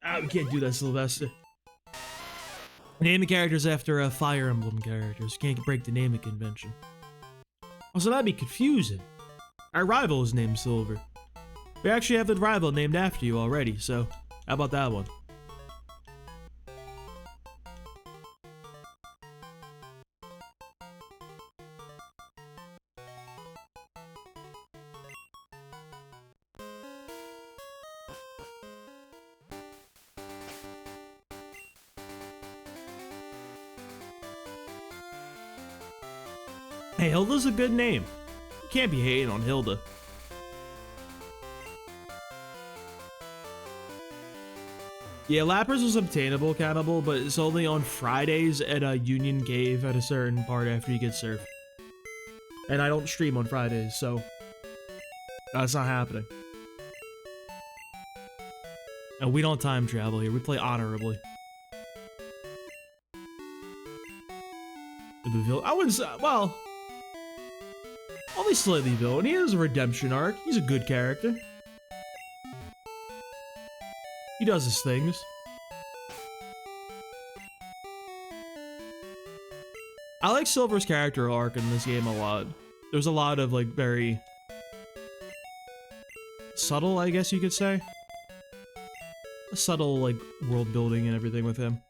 Ah, we can't do that, Sylvester. Name the characters after Fire Emblem characters. Can't break the naming convention. Also, that'd be confusing. Our rival is named Silver. We actually have the rival named after you already, so how about that one? Hey, Hilda's a good name. You can't be hating on Hilda. Yeah, Lapras was obtainable, Cannibal, but it's only on Fridays at a Union Cave at a certain part after you get surf. And I don't stream on Fridays, so that's not happening. And we don't time travel here. We play honorably. I wouldn't say, well, only slightly villain. He has a redemption arc. He's a good character. He does his things. I like Silver's character arc in this game a lot. There's a lot of, like, very subtle, I guess you could say. A subtle, like, world building and everything with him.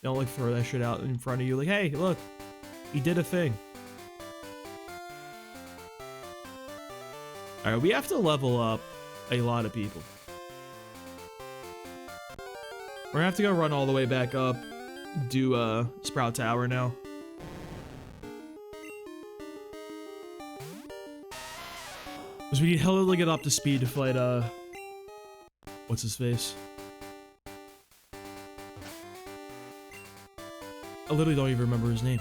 Don't, like, throw that shit out in front of you. Like, hey, look, he did a thing. Alright, we have to level up a lot of people. We're gonna have to go run all the way back up, do Sprout Tower now. Because we need hella to get up to speed to fight, what's his face? I literally don't even remember his name.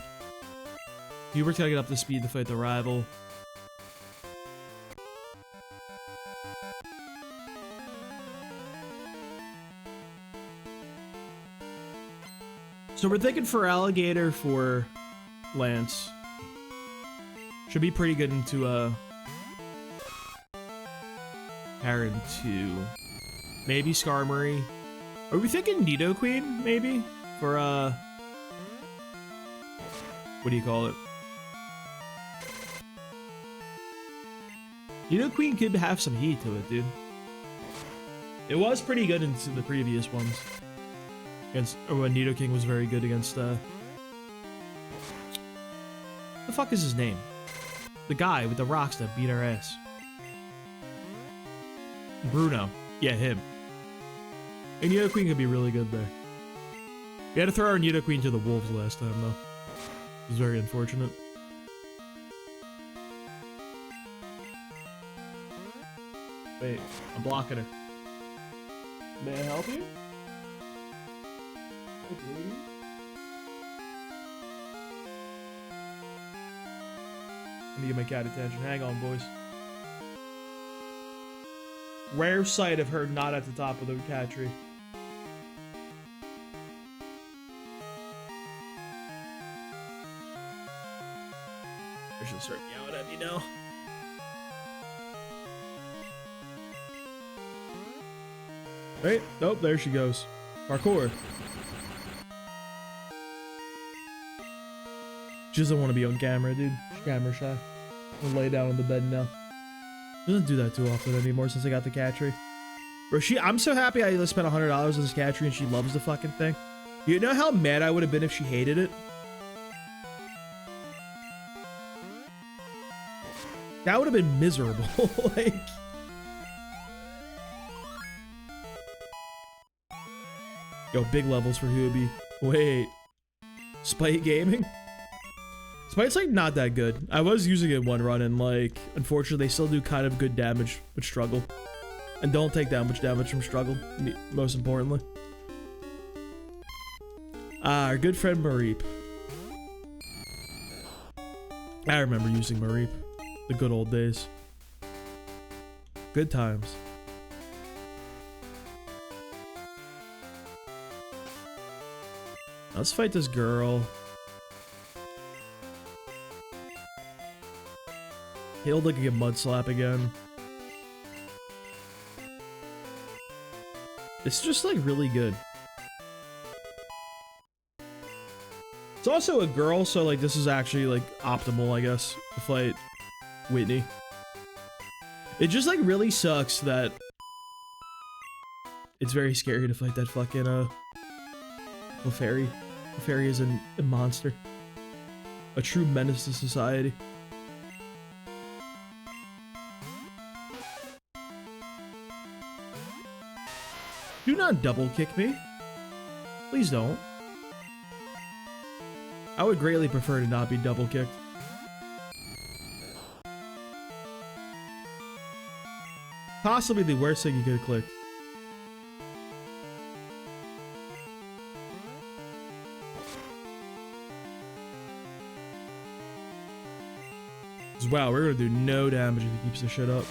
Hubert's gotta get up to speed to fight the rival. So we're thinking for Alligator for Lance. Should be pretty good into, Karen 2. Maybe Skarmory. Are we thinking Nidoqueen, maybe? For, what do you call it? Nidoqueen could have some heat to it, dude. It was pretty good into the previous ones. Against, or when Nidoking was very good against, the fuck is his name? The guy with the rocks that beat our ass. Bruno. Yeah, him. And Nidoqueen could be really good there. We had to throw our Nidoqueen to the wolves last time, though. It was very unfortunate. Wait, I'm blocking her. May I help you? I need to get my cat attention. Hang on, boys. Rare sight of her not at the top of the cat tree. I should start yelling at me now. Right? Nope, there she goes. Parkour. She doesn't want to be on camera, dude. She's camera shy. I'm gonna lay down on the bed now. She doesn't do that too often anymore since I got the cat tree. Bro, I'm so happy I spent $100 on this cat tree and she loves the fucking thing. You know how mad I would have been if she hated it? That would have been miserable. Like... Yo, big levels for Hubie. Wait. Spite Gaming? Spite's like not that good. I was using it one run and like, unfortunately they still do kind of good damage, but struggle. And don't take that much damage from struggle, most importantly. Ah, our good friend Mareep. I remember using Mareep. The good old days. Good times. Let's fight this girl. He'll like get mud slap again. It's just like really good. It's also a girl, so like this is actually like optimal, I guess, to fight Whitney. It just like really sucks that it's very scary to fight that fucking Clefairy. Clefairy is a monster. A true menace to society. Do not double kick me. Please don't. I would greatly prefer to not be double kicked. Possibly the worst thing you could have clicked. Wow, we're gonna do no damage if he keeps this shit up.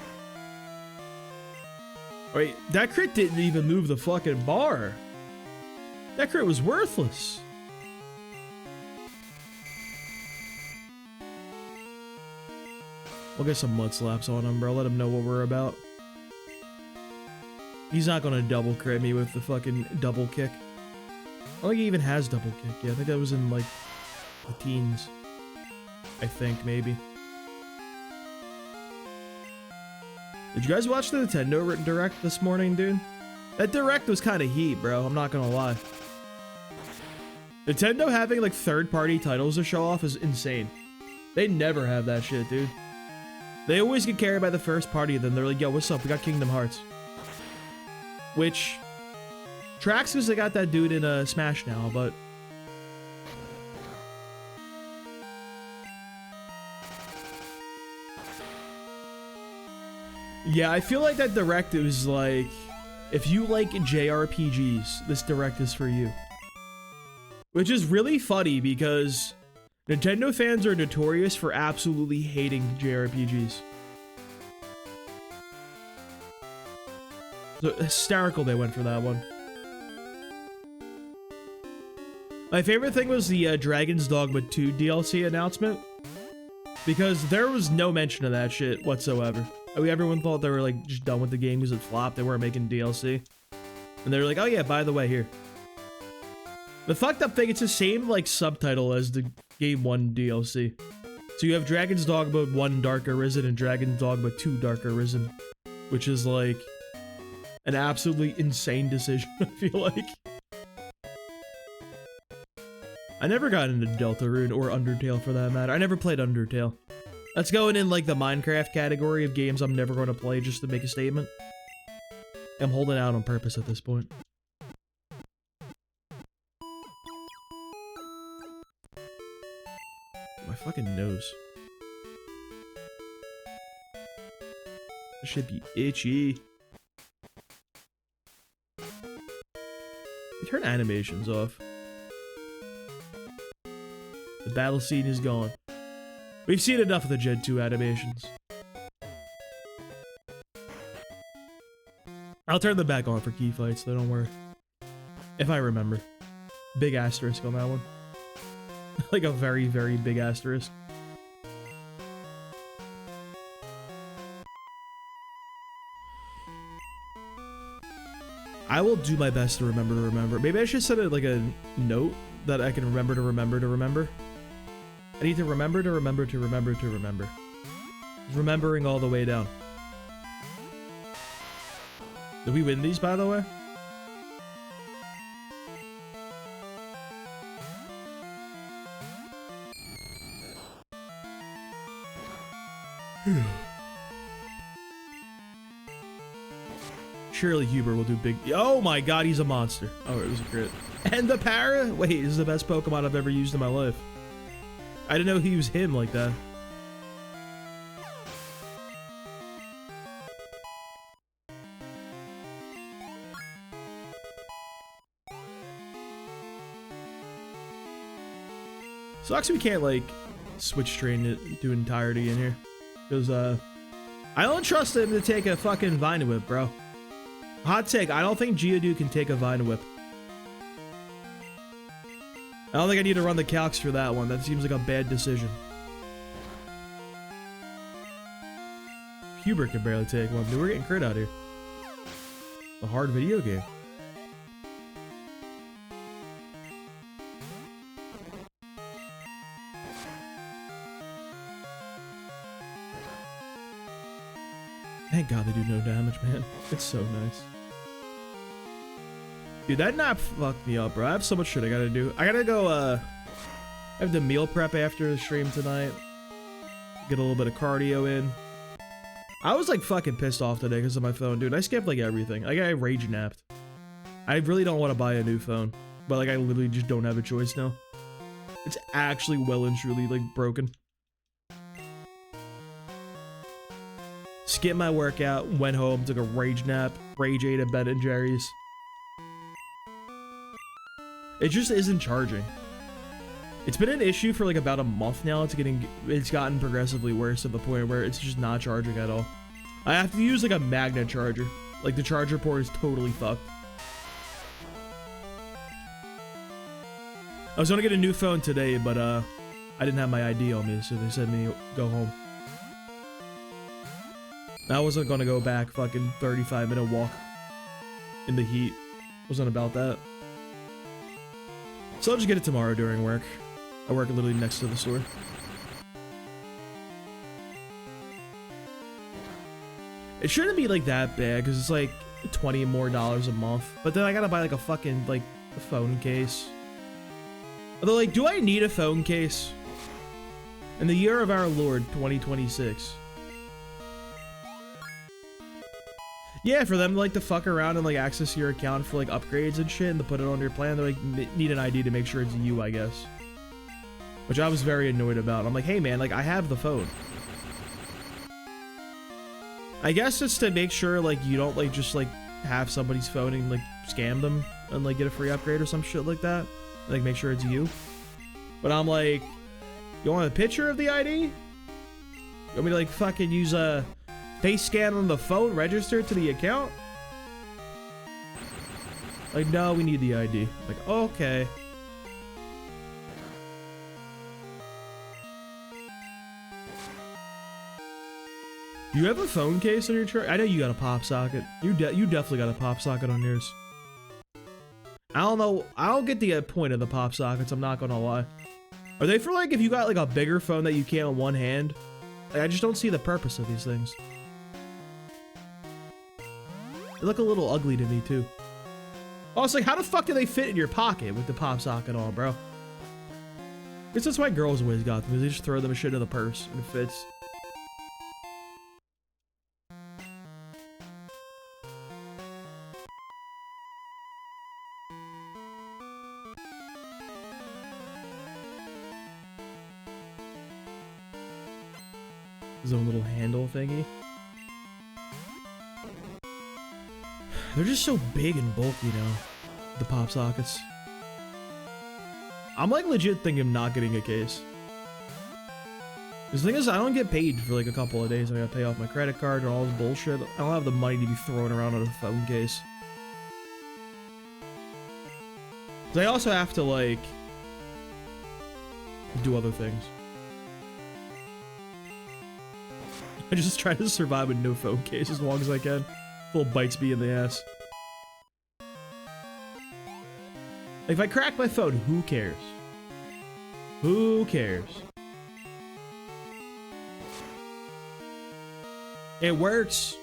Wait, that crit didn't even move the fucking bar. That crit was worthless. We'll get some mud slaps on him, bro. Let him know what we're about. He's not gonna double crit me with the fucking double kick. I don't think he even has double kick. Yeah, I think that was in like the teens. I think, maybe. Did you guys watch the Nintendo Direct this morning, dude? That Direct was kind of heat, bro. I'm not gonna lie. Nintendo having like third-party titles to show off is insane. They never have that shit, dude. They always get carried by the first party, then they're like, yo, what's up? We got Kingdom Hearts. Which tracks because they got that dude in Smash now, but... Yeah, I feel like that Direct is like, if you like JRPGs, this Direct is for you. Which is really funny because Nintendo fans are notorious for absolutely hating JRPGs. So hysterical they went for that one. My favorite thing was the Dragon's Dogma 2 DLC announcement. Because there was no mention of that shit whatsoever. I mean, everyone thought they were like just done with the game because it flopped. They weren't making DLC. And they were like, oh yeah, by the way, here. The fucked up thing, it's the same like subtitle as the Game 1 DLC. So you have Dragon's Dogma 1 Dark Arisen and Dragon's Dogma 2 Dark Arisen. Which is like an absolutely insane decision, I feel like. I never got into Deltarune or Undertale for that matter. I never played Undertale. That's going in like the Minecraft category of games I'm never going to play just to make a statement. I'm holding out on purpose at this point. My fucking nose. That should be itchy. You turn animations off. The battle scene is gone. We've seen enough of the Gen 2 animations. I'll turn them back on for key fights, though, don't worry. If I remember. Big asterisk on that one. Like a very, very big asterisk. I will do my best to remember. Maybe I should set it like a note that I can remember to remember. I need to remember. Remembering all the way down. Did we win these, by the way? Surely Huber will do big. Oh my god, he's a monster. Oh, it was a crit. And the para? Wait, this is the best Pokemon I've ever used in my life. I didn't know he was him like that. Sucks we can't, like, switch train it to entirety in here. Because, I don't trust him to take a fucking Vine Whip, bro. Hot take, I don't think Geodude can take a Vine Whip. I don't think I need to run the calcs for that one. That seems like a bad decision. Hubert can barely take one. Dude, we're getting crit out here. A hard video game. Thank God they do no damage, man. It's so nice. Dude, that nap fucked me up, bro. I have so much shit I gotta do. I gotta go, I have to meal prep after the stream tonight. Get a little bit of cardio in. I was, like, fucking pissed off today because of my phone, dude. I skipped, like, everything. Like, I rage napped. I really don't want to buy a new phone. But, like, I literally just don't have a choice now. It's actually well and truly, like, broken. Skipped my workout, went home, took a rage nap, rage ate at Ben & Jerry's. It just isn't charging. It's been an issue for like about a month now. It's gotten progressively worse to the point where it's just not charging at all. I have to use like a magnet charger. Like the charger port is totally fucked. I was gonna get a new phone today, but I didn't have my ID on me, so they said me go home. I wasn't gonna go back fucking 35-minute walk in the heat. Wasn't about that. So I'll just get it tomorrow during work. I work literally next to the store. It shouldn't be like that bad because it's like $20 more a month. But then I gotta buy like a fucking like a phone case. Although like, do I need a phone case? In the year of our Lord, 2026. Yeah, for them to like to fuck around and like access your account for like upgrades and shit and to put it on your plan, they like need an ID to make sure it's you, I guess. Which I was very annoyed about. I'm like, hey man, like I have the phone. I guess it's to make sure like you don't like just like have somebody's phone and like scam them and like get a free upgrade or some shit like that. Like make sure it's you. But I'm like, you want a picture of the ID? You want me to like fucking use a face scan on the phone registered to the account? Like, no, we need the ID. Like, okay. You have a phone case on your truck? I know you got a pop socket. You definitely got a pop socket on yours. I don't know. I don't get the point of the pop sockets. I'm not gonna lie. Are they for like if you got like a bigger phone that you can't on one hand? Like, I just don't see the purpose of these things. They look a little ugly to me too. Oh, it's like, how the fuck do they fit in your pocket with the pop socket on, bro? Guess that's why girls always got them. They just throw them shit in the purse and it fits. His own little handle thingy. They're just so big and bulky now, the pop sockets. I'm like legit thinking of not getting a case. The thing is, I don't get paid for like a couple of days. I gotta pay off my credit card and all this bullshit. I don't have the money to be throwing around on a phone case. I also have to like do other things. I just try to survive with no phone case as long as I can. Full bites me in the ass. If I crack my phone, who cares? Who cares? It works.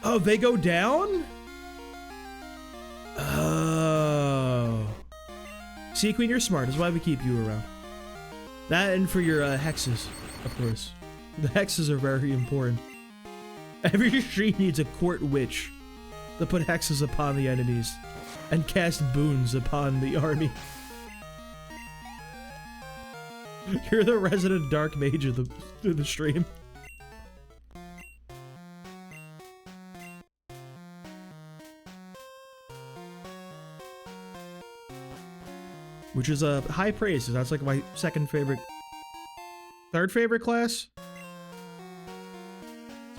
Oh, they go down? Oh. See, Queen, you're smart. That's why we keep you around. That and for your hexes, of course. The hexes are very important. Every street needs a court witch to put hexes upon the enemies and cast boons upon the army. You're the resident dark mage of the stream. Which is a high praise. That's like my third favorite class.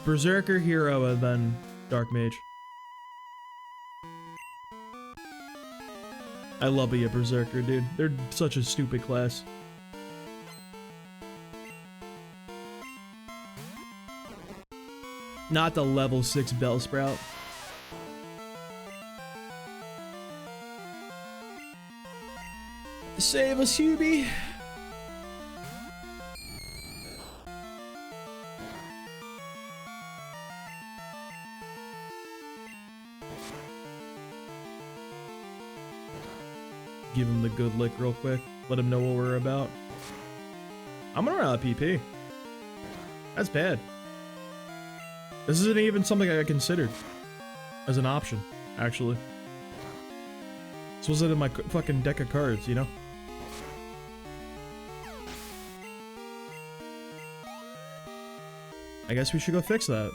Berserker, hero, and then dark mage. I love a berserker, dude. They're such a stupid class. Not the level 6 Bellsprout. Save us, Hubie. Give him the good lick real quick. Let him know what we're about. I'm gonna run out of PP. That's bad. This isn't even something I considered as an option, actually. This wasn't in my fucking deck of cards, you know? I guess we should go fix that.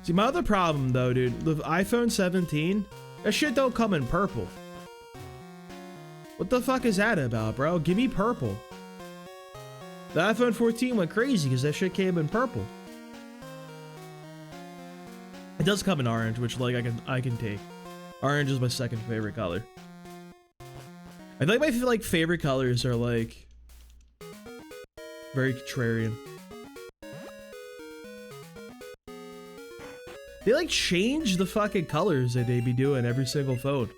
See, my other problem though, dude, the iPhone 17, that shit don't come in purple. What the fuck is that about, bro? Give me purple. The iPhone 14 went crazy because that shit came in purple. It does come in orange, which like I can take. Orange is my second favorite color. I think my favorite colors are like very contrarian. They like change the fucking colors that they be doing every single phone.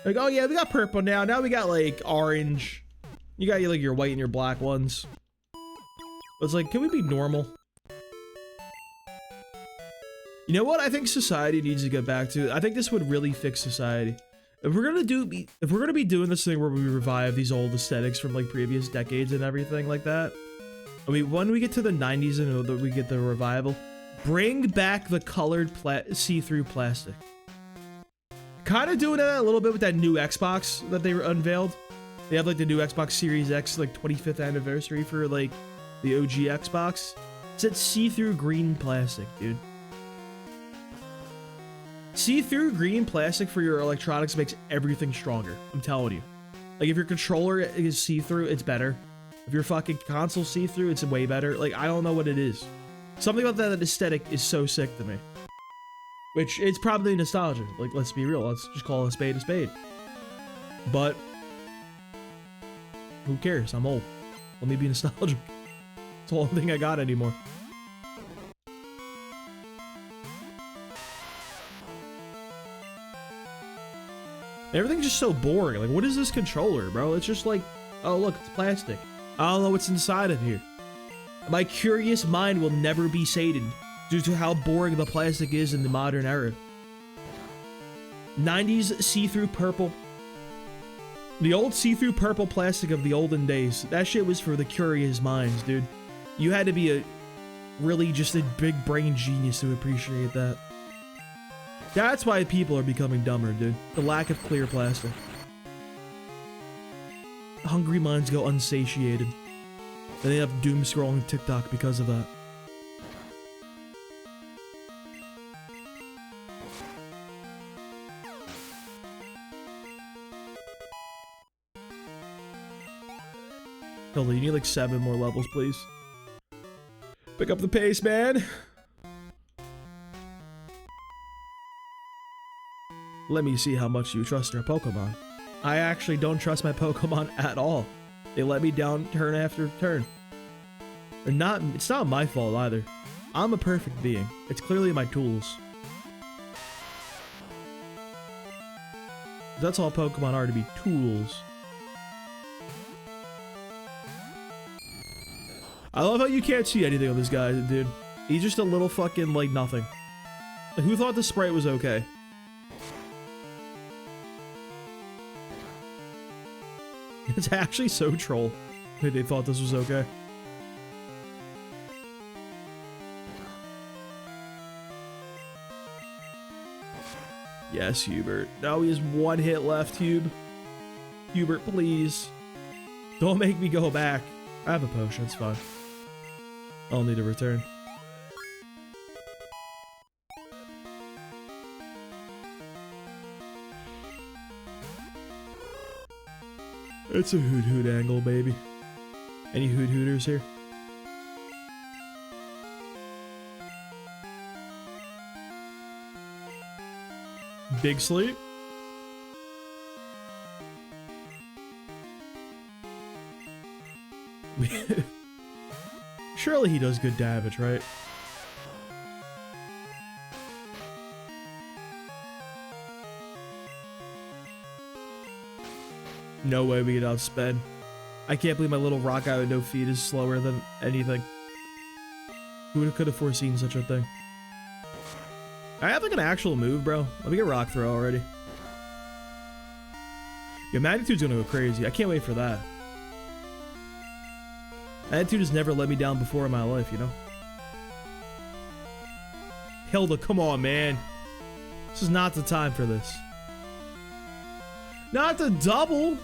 Like, oh yeah, we got purple now. Now we got like orange. You got like your white and your black ones. But it's like, can we be normal? You know what I think society needs to get back to? I think this would really fix society. If we're gonna be doing this thing where we revive these old aesthetics from like previous decades and everything like that. I mean, when we get to the 90s and we get the revival, bring back the colored see-through plastic. Kind of doing that a little bit with that new Xbox that they unveiled. They have like the new Xbox Series X like 25th anniversary for like the OG Xbox. It's that see-through green plastic, dude. See-through green plastic for your electronics makes everything stronger. I'm telling you. Like if your controller is see-through, it's better. If your fucking console see-through, it's way better. Like I don't know what it is. Something about that aesthetic is so sick to me. Which it's probably nostalgia. Like let's be real. Let's just call a spade a spade. But who cares? I'm old. Let me be nostalgic. It's the only thing I got anymore. Everything's just so boring. Like, what is this controller, bro? It's just like, oh, look, it's plastic. I don't know what's inside of here. My curious mind will never be sated due to how boring the plastic is in the modern era. 90s see-through purple. The old see-through purple plastic of the olden days. That shit was for the curious minds, dude. You had to be really just a big brain genius to appreciate that. That's why people are becoming dumber, dude. The lack of clear plastic. Hungry minds go unsatiated. Then they have doom scrolling TikTok because of that. Hilda, you need like 7 more levels, please. Pick up the pace, man. Let me see how much you trust your Pokemon. I actually don't trust my Pokemon at all. They let me down turn after turn. It's not my fault either. I'm a perfect being. It's clearly my tools. That's all Pokemon are, to be tools. I love how you can't see anything on this guy, dude. He's just a little fucking, like, nothing. Like, who thought the sprite was okay? It's actually so troll that they thought this was okay. Yes, Hubert. Now he has 1 hit left, Hubert, please. Don't make me go back. I have a potion, it's fine. I'll need a return. It's a hoot angle, baby. Any hooters here? Big sleep? Surely he does good damage, right? No way we get outsped. I can't believe my little rock guy with no feet is slower than anything. Who could have foreseen such a thing? I have like an actual move, bro. Let me get rock throw already. Yeah, Magnitude's gonna go crazy. I can't wait for that. Magnitude has never let me down before in my life, you know? Hilda, come on, man. This is not the time for this. Not the double.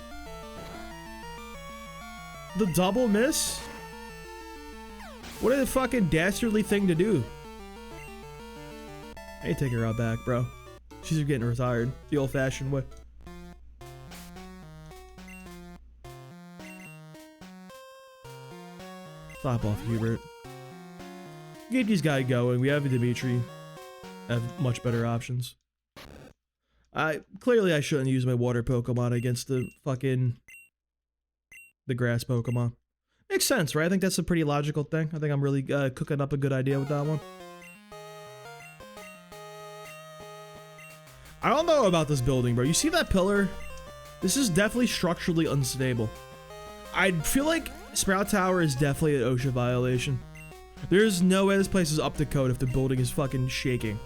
The double miss? What a fucking dastardly thing to do. I ain't taking her out back, bro. She's getting retired the old-fashioned way. Stop off, Hubert. Get these guys going. We have a Dimitri. Have much better options. Clearly I shouldn't use my water Pokemon against the grass Pokemon. Makes sense, right? I think that's a pretty logical thing. I think I'm really cooking up a good idea with that one. I don't know about this building, bro. You see that pillar? This is definitely structurally unstable. I feel like Sprout Tower is definitely an OSHA violation. There's no way this place is up to code if the building is fucking shaking.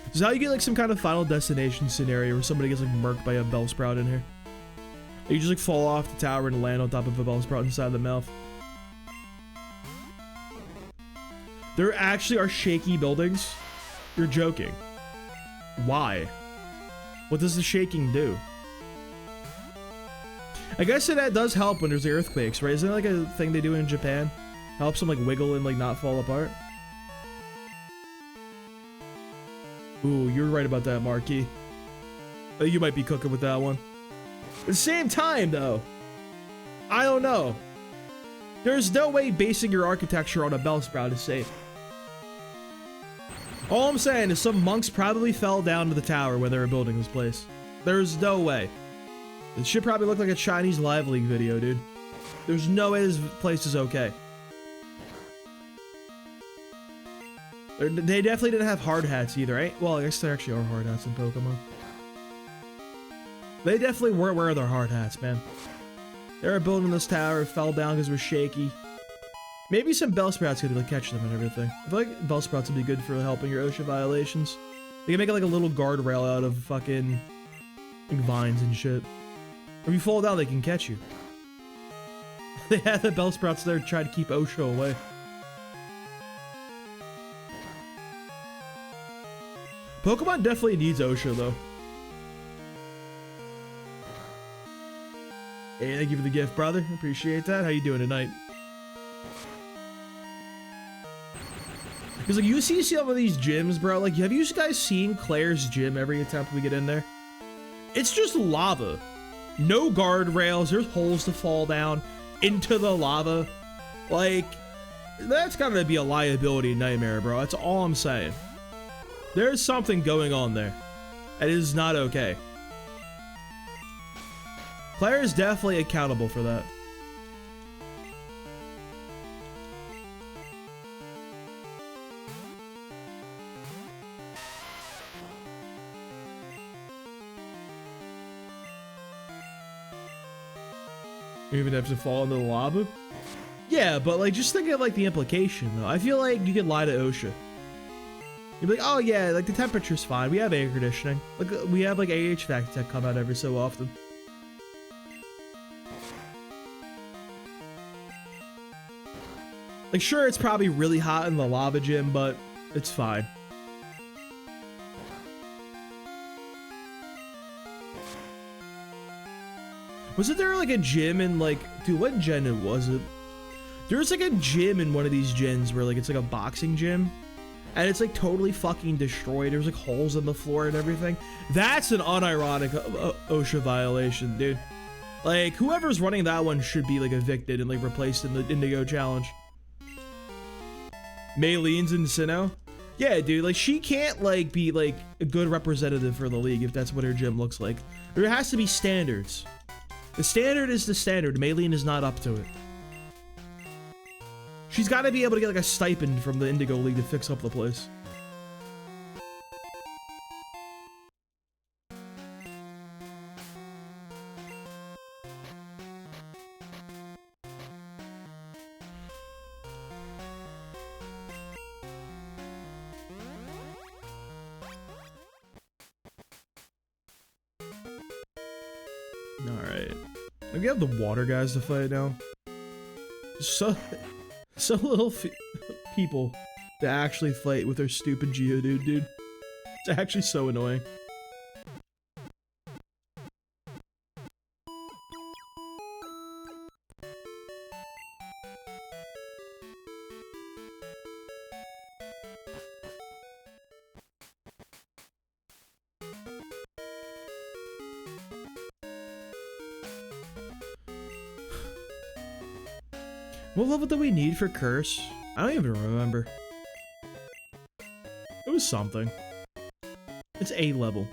This is how you get like some kind of Final Destination scenario where somebody gets like murked by a Bellsprout in here. You just like fall off the tower and land on top of a Bellsprout inside the mouth. There actually are shaky buildings? You're joking. Why? What does the shaking do? I guess that does help when there's earthquakes, right? Isn't that like a thing they do in Japan? Helps them like wiggle and like not fall apart? Ooh, you're right about that, Marquis. You might be cooking with that one. At the same time, though, I don't know. There's no way basing your architecture on a Bellsprout is safe. All I'm saying is some monks probably fell down to the tower when they were building this place. There's no way. It should probably look like a Chinese Live League video, dude. There's no way this place is okay. They definitely didn't have hard hats either, right? Well, I guess there actually are hard hats in Pokemon. They definitely weren't wearing their hard hats, man. They were building this tower, it fell down because it was shaky. Maybe some Bellsprouts could like catch them and everything. I feel like Bellsprouts would be good for helping your OSHA violations. They can make it like a little guardrail out of fucking like, vines and shit. Or if you fall down, they can catch you. They had the Bellsprouts there to try to keep OSHA away. Pokemon definitely needs OSHA though. Hey, thank you for the gift, brother. Appreciate that. How you doing tonight? Because like you see some of these gyms, bro. Like, have you guys seen Claire's gym every attempt we get in there? It's just lava. No guardrails. There's holes to fall down into the lava. Like, that's gotta be a liability nightmare, bro. That's all I'm saying. There's something going on there. That is not okay. Claire is definitely accountable for that. You even have to fall into the lava? Yeah, but like, just think of like the implication though. I feel like you could lie to OSHA. You'd be like, oh yeah, like the temperature's fine. We have air conditioning. Like we have like HVAC tech come out every so often. Like sure, it's probably really hot in the lava gym, but it's fine. Wasn't there like a gym in like, dude, what gen was it? There was like a gym in one of these gyms where like it's like a boxing gym and it's like totally fucking destroyed. There's like holes in the floor and everything. That's an unironic OSHA violation, dude. Like whoever's running that one should be like evicted and like replaced in the Indigo Challenge. Maylene's in Sinnoh? Yeah, dude, like she can't like be like a good representative for the league if that's what her gym looks like. There has to be standards. The standard is the standard. Maylene is not up to it. She's got to be able to get like a stipend from the Indigo League to fix up the place. Alright. We have the water guys to fight now. So little people that actually fight with their stupid Geodude, dude. It's actually so annoying. What level do we need for Curse? I don't even remember. It was something. It's A level.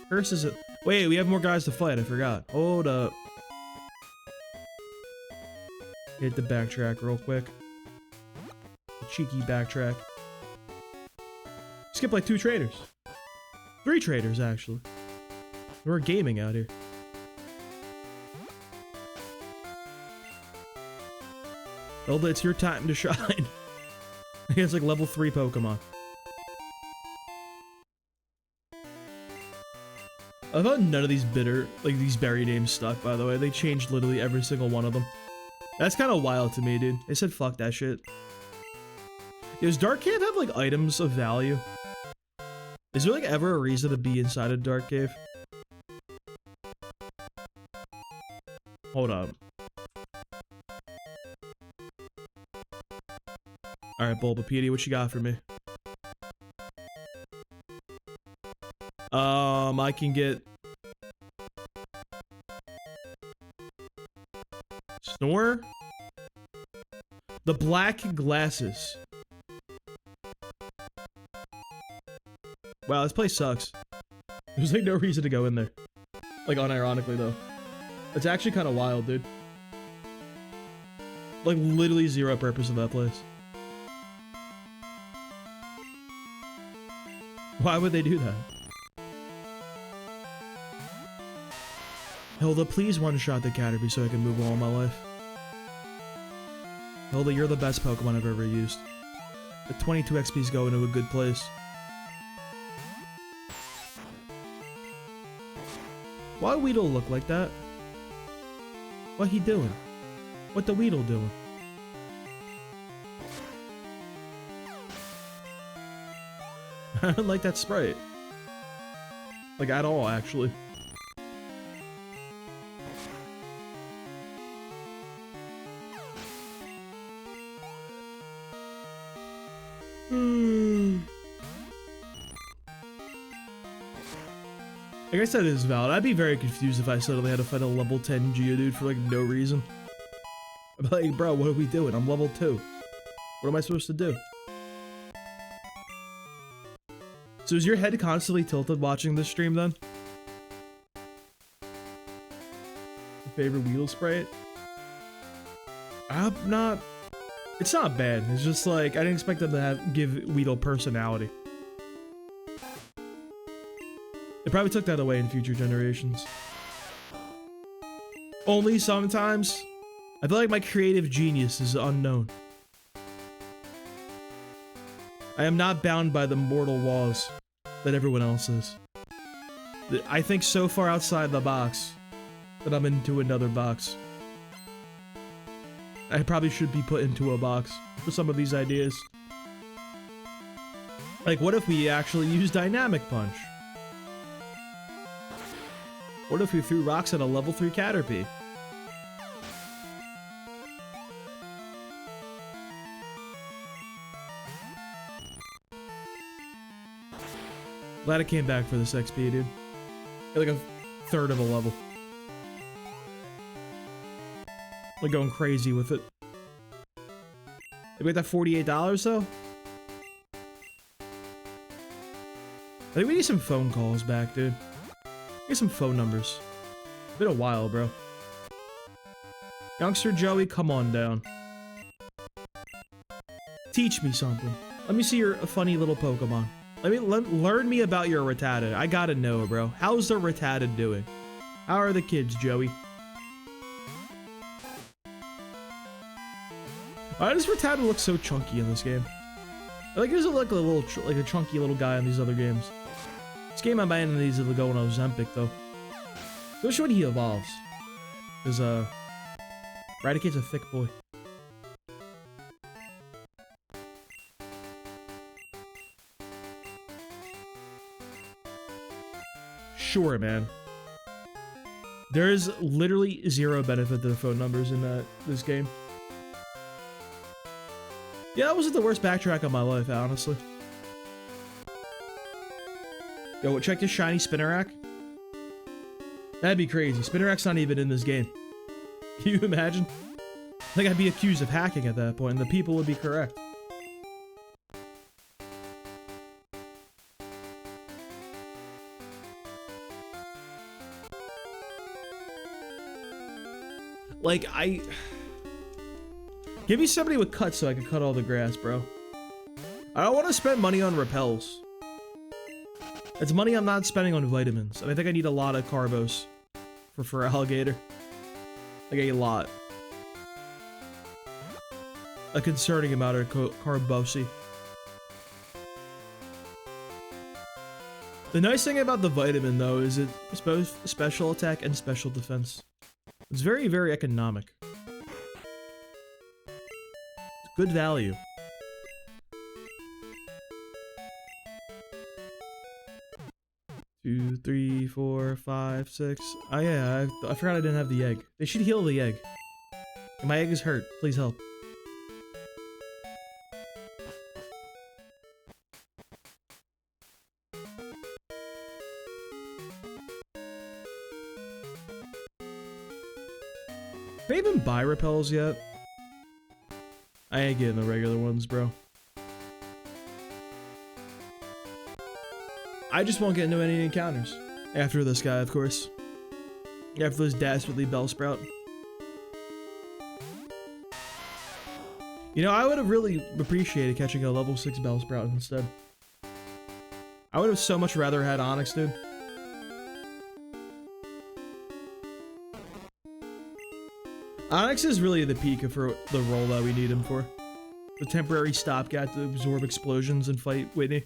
Curse is a— wait, we have more guys to fight, I forgot. Hold up. Hit the backtrack real quick. A cheeky backtrack. Skip like 2 traders. 3 traders, actually. We're gaming out here. Zelda, it's your time to shine. It's like level 3 Pokemon. I thought none of these these berry names stuck, by the way. They changed literally every single one of them. That's kind of wild to me, dude. They said fuck that shit. Does Dark Cave have like items of value? Is there like ever a reason to be inside a Dark Cave? Hold up. Alright, Bulbapedia, what you got for me? I can get Snore? The black glasses. Wow, this place sucks. There's like no reason to go in there. Like unironically though. It's actually kind of wild, dude. Like literally zero purpose in that place. Why would they do that? Hilda, please one-shot the Caterpie so I can move on in my life. Hilda, you're the best Pokemon I've ever used. The 22 XP's going to a good place. Why Weedle look like that? What he doing? What the Weedle doing? I don't like that sprite. Like, at all, actually. I guess that is valid. I'd be very confused if I suddenly had to fight a level 10 Geodude for like no reason. I'm like, bro, what are we doing? I'm level 2. What am I supposed to do? So is your head constantly tilted watching this stream then? Your favorite Weedle sprite? I'm not... It's not bad. It's just like, I didn't expect them to give Weedle personality. They probably took that away in future generations. Only sometimes. I feel like my creative genius is unknown. I am not bound by the mortal laws that everyone else is. I think so far outside the box that I'm into another box. I probably should be put into a box for some of these ideas. Like, what if we actually use Dynamic Punch? What if we threw rocks at a level 3 Caterpie? Glad I came back for this XP, dude. Got like a third of a level. Like going crazy with it. Did we get that $48 though? I think we need some phone calls back, dude. Get some phone numbers. Been a while, bro. Youngster Joey, come on down. Teach me something. Let me see your funny little Pokemon. Learn me about your Rattata. I gotta know, bro. How's the Rattata doing? How are the kids, Joey? Why does Rattata look so chunky in this game? Like, he doesn't look like a chunky little guy in these other games. This game I might end these to go on Ozempic though. Especially when he evolves. Because Raticate's a thick boy. Sure, man. There is literally zero benefit to the phone numbers in this game. Yeah, that wasn't the worst backtrack of my life, honestly. Yo, check this shiny Spinnerack. That'd be crazy. Spinnerack's not even in this game. Can you imagine? I think I'd be accused of hacking at that point, and the people would be correct. Like, give me somebody with cuts so I can cut all the grass, bro. I don't want to spend money on repels. It's money I'm not spending on vitamins. And I think I need a lot of carbos for alligator. Like, a lot. A concerning amount of carbosi. The nice thing about the vitamin, though, is it's both special attack and special defense. It's very, very economic. It's good value. Two, three, four, five, six. Oh yeah, I forgot I didn't have the egg. They should heal the egg. My egg is hurt. Please help. Can I even buy repels yet? I ain't getting the regular ones, bro. I just won't get into any encounters. After this guy, of course. After this dastardly Bellsprout. You know, I would have really appreciated catching a level 6 Bellsprout instead. I would have so much rather had Onix, dude. Onix is really the peak for the role that we need him for. The temporary stopgap to absorb explosions and fight Whitney.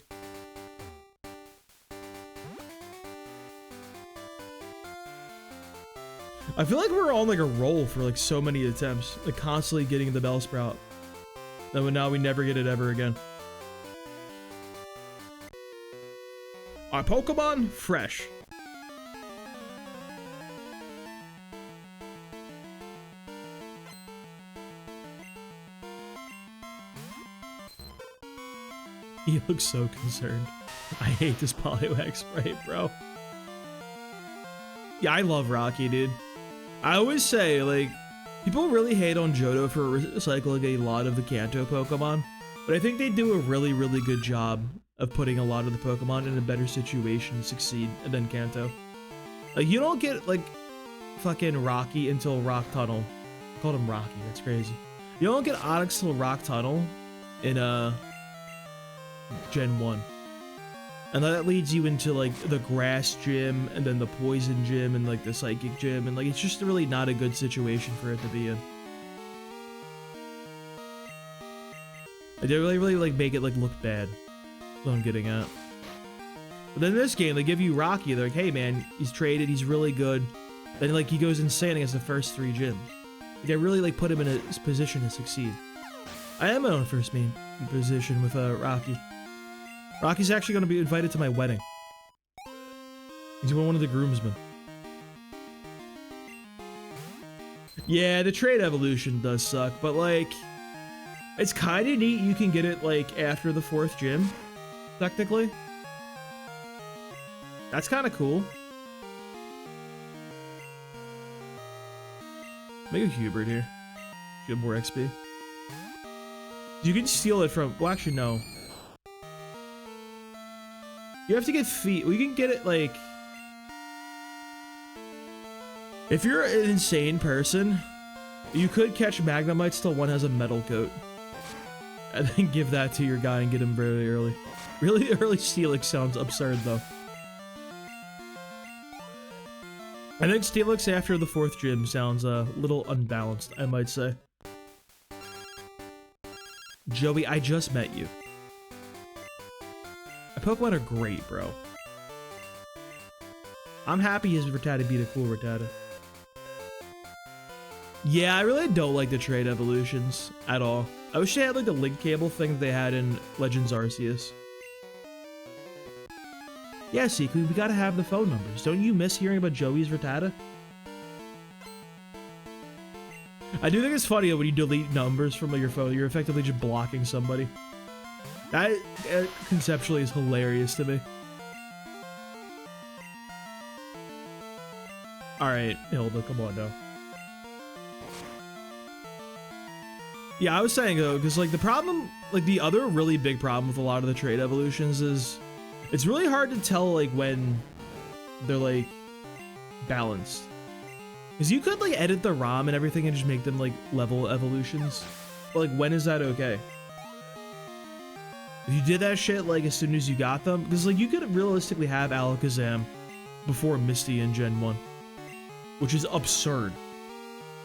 I feel like we're on like a roll for like so many attempts, like constantly getting the Bellsprout. Then now we never get it ever again. Our Pokemon fresh. He looks so concerned. I hate this Poliwag sprite, bro. Yeah, I love Rocky, dude. I always say, like, people really hate on Johto for recycling a lot of the Kanto Pokemon, but I think they do a really, really good job of putting a lot of the Pokemon in a better situation to succeed than Kanto. Like, you don't get, like, fucking Rocky until Rock Tunnel. I called him Rocky, that's crazy. You don't get Onix till Rock Tunnel in, Gen 1. And that leads you into, like, the Grass Gym, and then the Poison Gym, and, like, the Psychic Gym, and, like, it's just really not a good situation for it to be in. They really, like, make it, like, look bad. That's what I'm getting at. But then in this game, they give you Rocky, they're like, hey, man, he's traded, he's really good. Then, like, he goes insane against the first 3 gyms. Like, I really, like, put him in a position to succeed. I am in a first main position with, Rocky. Rocky's actually going to be invited to my wedding. He's one of the groomsmen. Yeah, the trade evolution does suck, but like, it's kind of neat you can get it like after the 4th gym, technically. That's kind of cool. Make a Hubert here. Get more XP. You can steal it from, well actually no. You have to get feet. We can get it like, if you're an insane person, you could catch Magnemites till one has a metal coat, and then give that to your guy and get him very early. Really early Steelix sounds absurd though. I think Steelix after the 4th gym sounds a little unbalanced, I might say. Joey, I just met you. Pokemon are great, bro. I'm happy his Rattata beat a cool Rattata. Yeah, I really don't like the trade evolutions at all. I wish they had like the link cable thing that they had in Legends Arceus. Yeah, Seeku, we gotta have the phone numbers. Don't you miss hearing about Joey's Rattata? I do think it's funny that when you delete numbers from like, your phone, you're effectively just blocking somebody. That conceptually is hilarious to me. Alright, Hilda, come on now. Yeah, I was saying though, because like the problem, like the other really big problem with a lot of the trade evolutions is it's really hard to tell like when they're like balanced. Because you could like edit the ROM and everything and just make them like level evolutions. But like when is that okay? If you did that shit like as soon as you got them, because like you could realistically have Alakazam before Misty in Gen 1, which is absurd.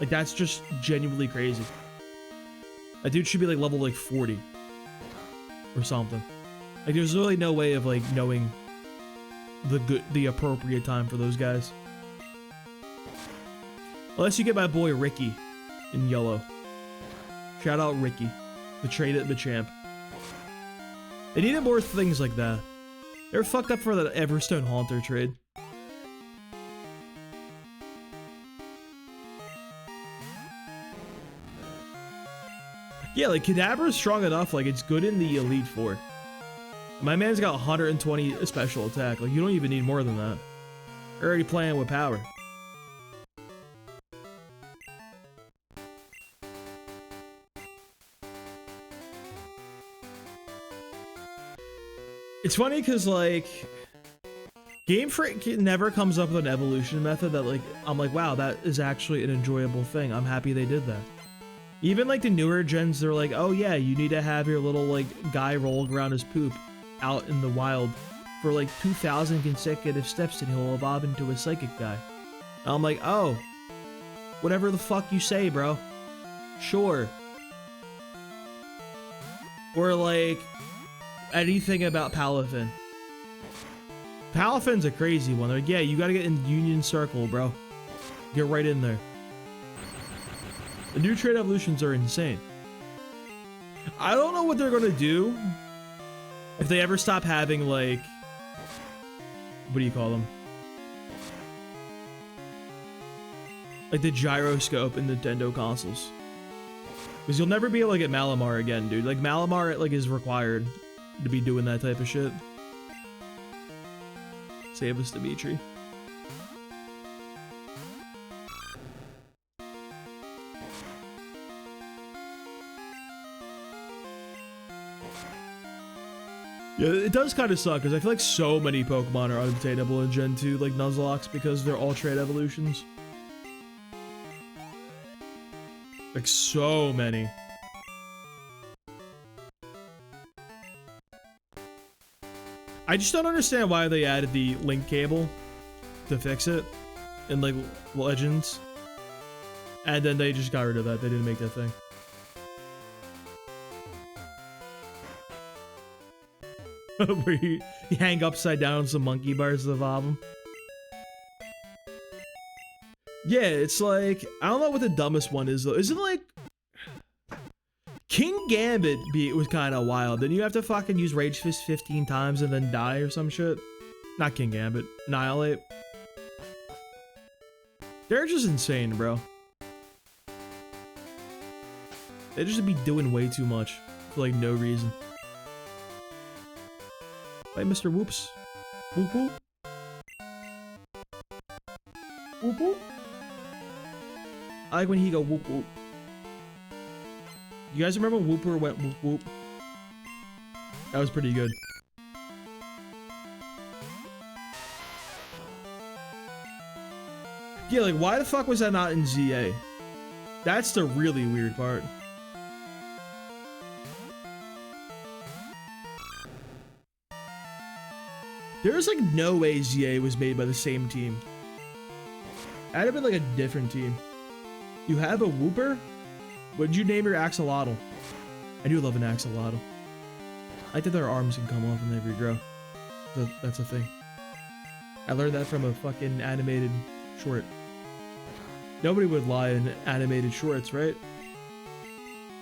Like that's just genuinely crazy. That dude should be like level like 40 or something. Like there's really no way of like knowing the appropriate time for those guys. Unless you get my boy Ricky in yellow. Shout out Ricky, the trade at the champ. They needed more things like that. They were fucked up for that Everstone Haunter trade. Yeah, like Kadabra's strong enough, like it's good in the Elite Four. My man's got 120 special attack, like you don't even need more than that. You're already playing with power. It's funny because like Game Freak never comes up with an evolution method that like I'm like, wow, that is actually an enjoyable thing. I'm happy they did that. Even like the newer gens, they're like, oh yeah, you need to have your little like guy roll around his poop out in the wild for like 2,000 consecutive steps and he'll evolve into a psychic guy. And I'm like, oh, whatever the fuck you say, bro. Sure. Or like anything about Palafin. Palafin's a crazy one. They're like, yeah, you gotta get in Union Circle, bro. Get right in there. The new trade evolutions are insane. I don't know what they're gonna do if they ever stop having like what do you call them? Like the gyroscope in Nintendo consoles. Because you'll never be able to get Malamar again, dude. Like Malamar, like, is required to be doing that type of shit. Save us, Dimitri. Yeah, it does kind of suck, because I feel like so many Pokemon are unobtainable in Gen 2, like Nuzlocke, because they're all trade evolutions. Like, so many. I just don't understand why they added the link cable to fix it in, like, Legends. And then they just got rid of that. They didn't make that thing. Where you hang upside down on some monkey bars to evolve them. Yeah, it's like, I don't know what the dumbest one is though. Is it like King Gambit was kind of wild. Then you have to fucking use Rage Fist 15 times and then die or some shit. Not King Gambit, Annihilate. They're just insane, bro. They just be doing way too much for like no reason. Hey, Mr. Whoops. Whoop whoop. Whoop whoop. I like when he go whoop whoop. You guys remember when Whooper went whoop whoop? That was pretty good. Yeah, like why the fuck was that not in ZA? That's the really weird part. There's like no way ZA was made by the same team. That'd have been like a different team. You have a Whooper? What'd you name your Axolotl? I do love an Axolotl. I think their arms can come off when they regrow. So that's a thing. I learned that from a fucking animated short. Nobody would lie in animated shorts, right?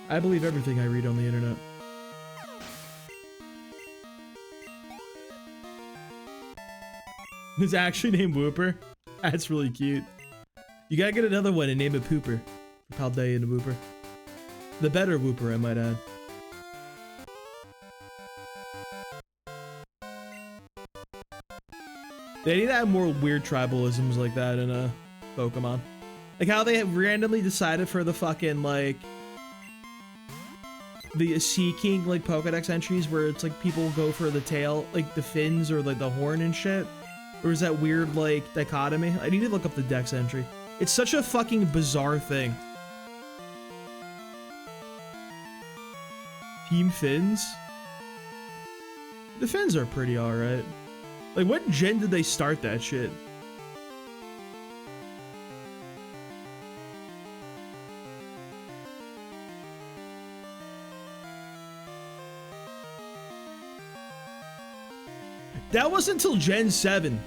I believe everything I read on the internet. It's actually named Whooper. That's really cute. You gotta get another one and name it Pooper. Paldea and Whooper. The better Whooper, I might add. They need to have more weird tribalisms like that in Pokemon. Like how they have randomly decided for the fucking like the Sea King like Pokedex entries where it's like people go for the tail, like the fins or like the horn and shit. Or is that weird like dichotomy? I need to look up the Dex entry. It's such a fucking bizarre thing. Team Fins? The Fins are pretty alright. Like what gen did they start that shit? That wasn't until Gen 7.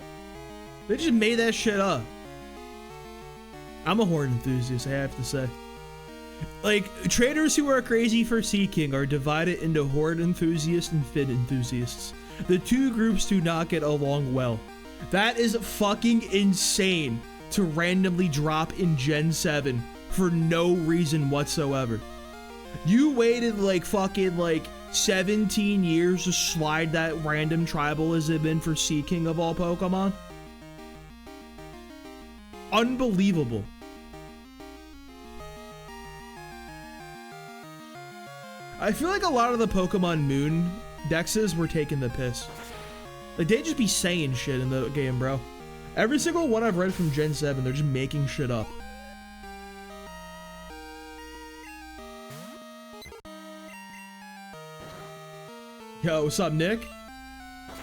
They just made that shit up. I'm a horn enthusiast, I have to say. Like, traders who are crazy for Sea King are divided into horde enthusiasts and fin enthusiasts. The two groups do not get along well. That is fucking insane to randomly drop in Gen 7 for no reason whatsoever. You waited like fucking like 17 years to slide that random tribalism in for Sea King of all Pokemon? Unbelievable. I feel like a lot of the Pokemon Moon dexes were taking the piss. Like, they just be saying shit in the game, bro. Every single one I've read from Gen 7, they're just making shit up. Yo, what's up, Nick?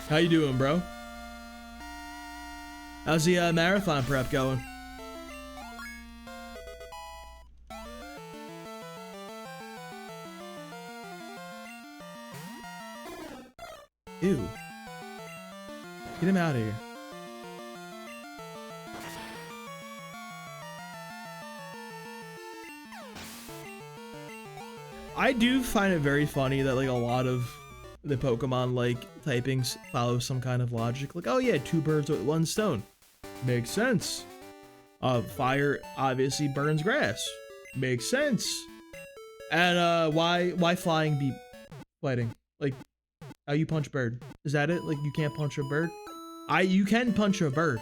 How you doing, bro? How's the marathon prep going? Ew. Get him out of here. I do find it very funny that like a lot of the Pokemon like typings follow some kind of logic. Like, oh yeah, 2 birds with 1 stone. Makes sense. Fire obviously burns grass. Makes sense. And why flying be fighting? Like, how you punch bird? Is that it? Like, you can't punch a bird? You can punch a bird.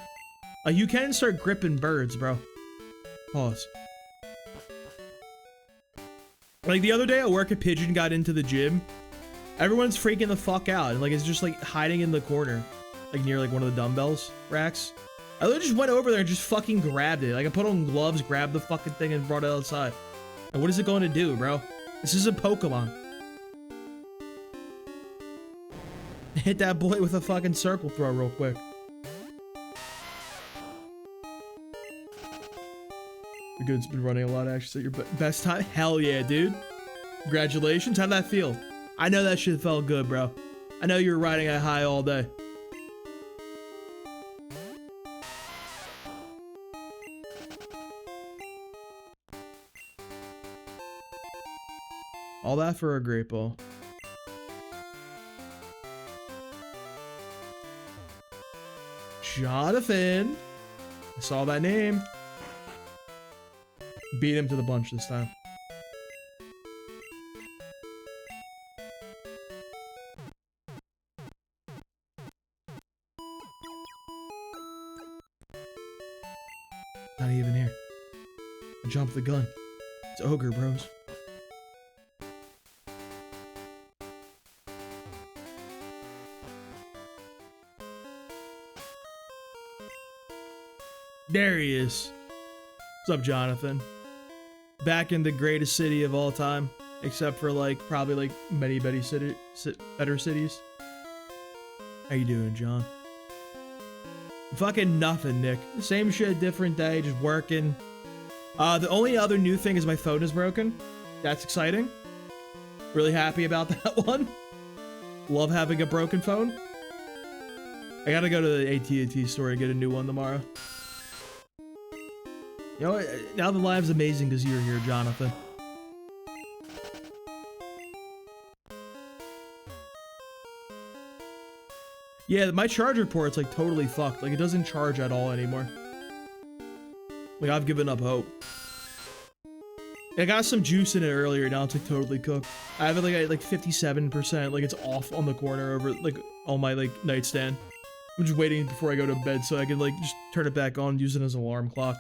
You can start gripping birds, bro. Pause. Like, the other day at work, a pigeon got into the gym. Everyone's freaking the fuck out. And, like, it's just, like, hiding in the corner. Like, near, like, one of the dumbbells racks. I literally just went over there and just fucking grabbed it. Like, I put on gloves, grabbed the fucking thing, and brought it outside. And what is it going to do, bro? This is a Pokemon. Hit that boy with a fucking circle throw real quick. You're good. It's been running a lot, actually. Your best time? Hell yeah, dude. Congratulations. How'd that feel? I know that shit felt good, bro. I know you were riding a high all day. All that for a great ball. Jonathan. I saw that name. Beat him to the bunch this time. Not even here. I jumped the gun. It's ogre, bros. There he is. What's up, Jonathan? Back in the greatest city of all time, except for like probably like many better cities. How you doing, John? Fucking nothing, Nick. Same shit, different day, just working. The only other new thing is my phone is broken. That's exciting. Really happy about that one. Love having a broken phone. I gotta go to the AT&T store and get a new one tomorrow. You know what? Now the live's amazing because you're here, Jonathan. Yeah, my charger port's like totally fucked. Like, it doesn't charge at all anymore. Like, I've given up hope. I got some juice in it earlier, now it's like totally cooked. I have it like at like 57%, like it's off on the corner over like on my like nightstand. I'm just waiting before I go to bed so I can like just turn it back on and use it as an alarm clock.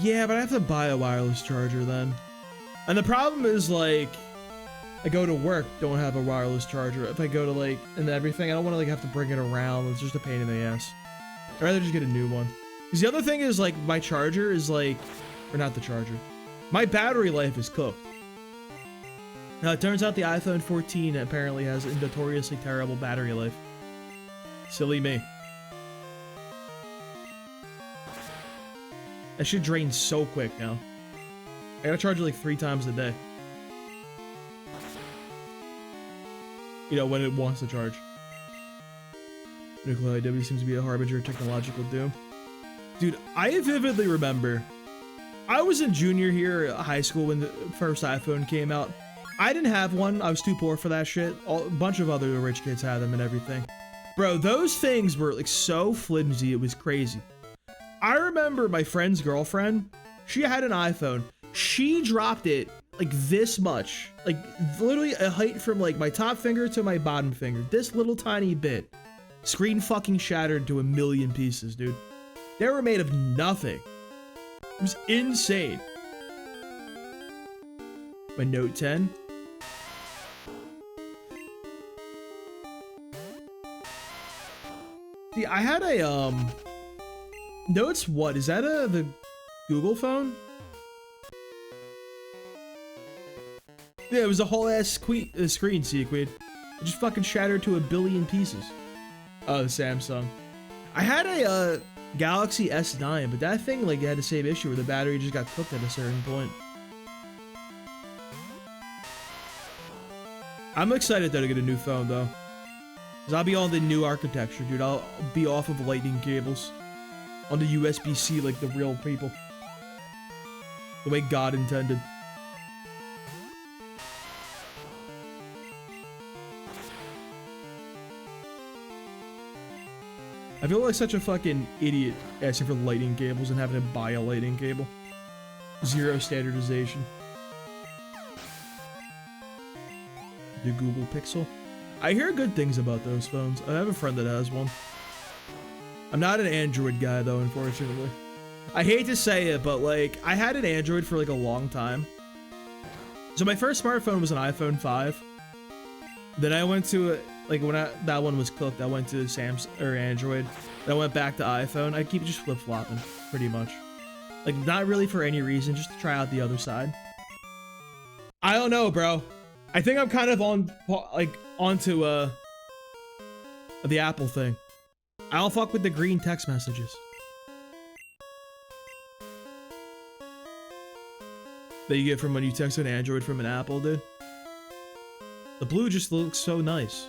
Yeah, but I have to buy a wireless charger then. And the problem is, like, I go to work, don't have a wireless charger. If I go to, like, and everything, I don't want to, like, have to bring it around. It's just a pain in the ass. I'd rather just get a new one. Because the other thing is, like, my charger is, like, or not the charger. My battery life is cooked. Now, it turns out the iPhone 14 apparently has a notoriously terrible battery life. Silly me. That shit drains so quick now. I gotta charge it like 3 times a day. You know, when it wants to charge. Nuclear IW seems to be a harbinger of technological doom. Dude, I vividly remember I was in junior year at high school when the first iPhone came out. I didn't have one. I was too poor for that shit. A bunch of other rich kids had them and everything. Bro, those things were like so flimsy, it was crazy. I remember my friend's girlfriend, she had an iPhone. She dropped it like this much, like literally a height from like my top finger to my bottom finger. This little tiny bit. Screen fucking shattered to a million pieces, dude. They were made of nothing. It was insane. My Note 10. See, I had a, Notes what? Is that the Google phone? Yeah, it was a whole ass screen sequin. It just fucking shattered to a billion pieces. Oh, Samsung. I had a Galaxy S9, but that thing like had the same issue where the battery just got cooked at a certain point. I'm excited that I get a new phone though. Cause I'll be on the new architecture, dude. I'll be off of lightning cables. On the USB-C like the real people. The way God intended. I feel like such a fucking idiot asking for lightning cables and having to buy a lightning cable. Zero standardization. The Google Pixel. I hear good things about those phones. I have a friend that has one. I'm not an Android guy though, unfortunately. I hate to say it, but like, I had an Android for like a long time. So my first smartphone was an iPhone 5. Then I went to, like when that one was cooked, I went to Samsung or Android. Then I went back to iPhone. I keep just flip-flopping, pretty much. Like, not really for any reason, just to try out the other side. I don't know, bro. I think I'm kind of onto the Apple thing. I don't fuck with the green text messages. That you get from when you text an Android from an Apple, dude. The blue just looks so nice.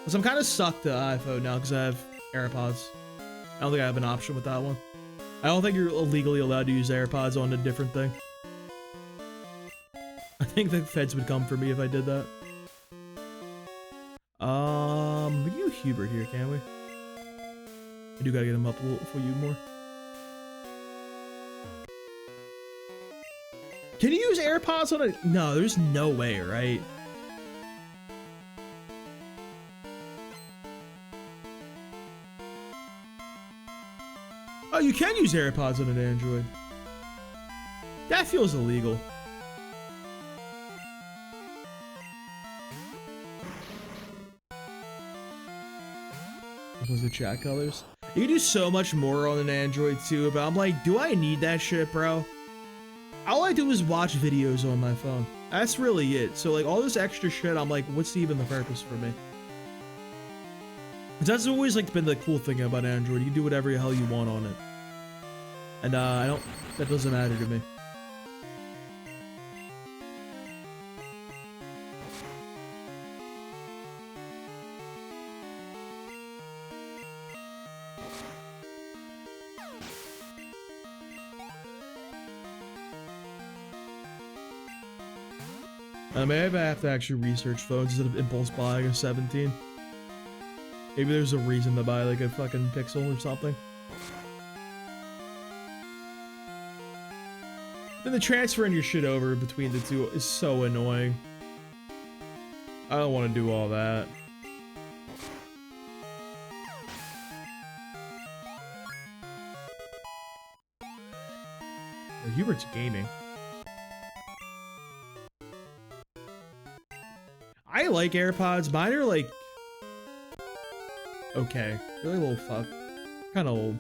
Cause I'm kind of stuck to iPhone now because I have AirPods. I don't think I have an option with that one. I don't think you're legally allowed to use AirPods on a different thing. I think the feds would come for me if I did that. We can do Hubert here, can't we? I do gotta get him up a little for you more. Can you use AirPods on a... No, there's no way, right? Oh, you can use AirPods on an Android. That feels illegal. Was the chat colors? You can do so much more on an Android too, but I'm like, do I need that shit, bro? All I do is watch videos on my phone. That's really it. So like all this extra shit, I'm like, what's even the purpose for me? That's always like been the cool thing about Android. You can do whatever the hell you want on it. And that doesn't matter to me. Maybe I have to actually research phones instead of impulse buying a 17. Maybe there's a reason to buy like a fucking Pixel or something. Then the transferring your shit over between the two is so annoying. I don't want to do all that. Oh, Hubert's gaming. I like AirPods. Mine are like... okay. They're a little fuck. Kind of old.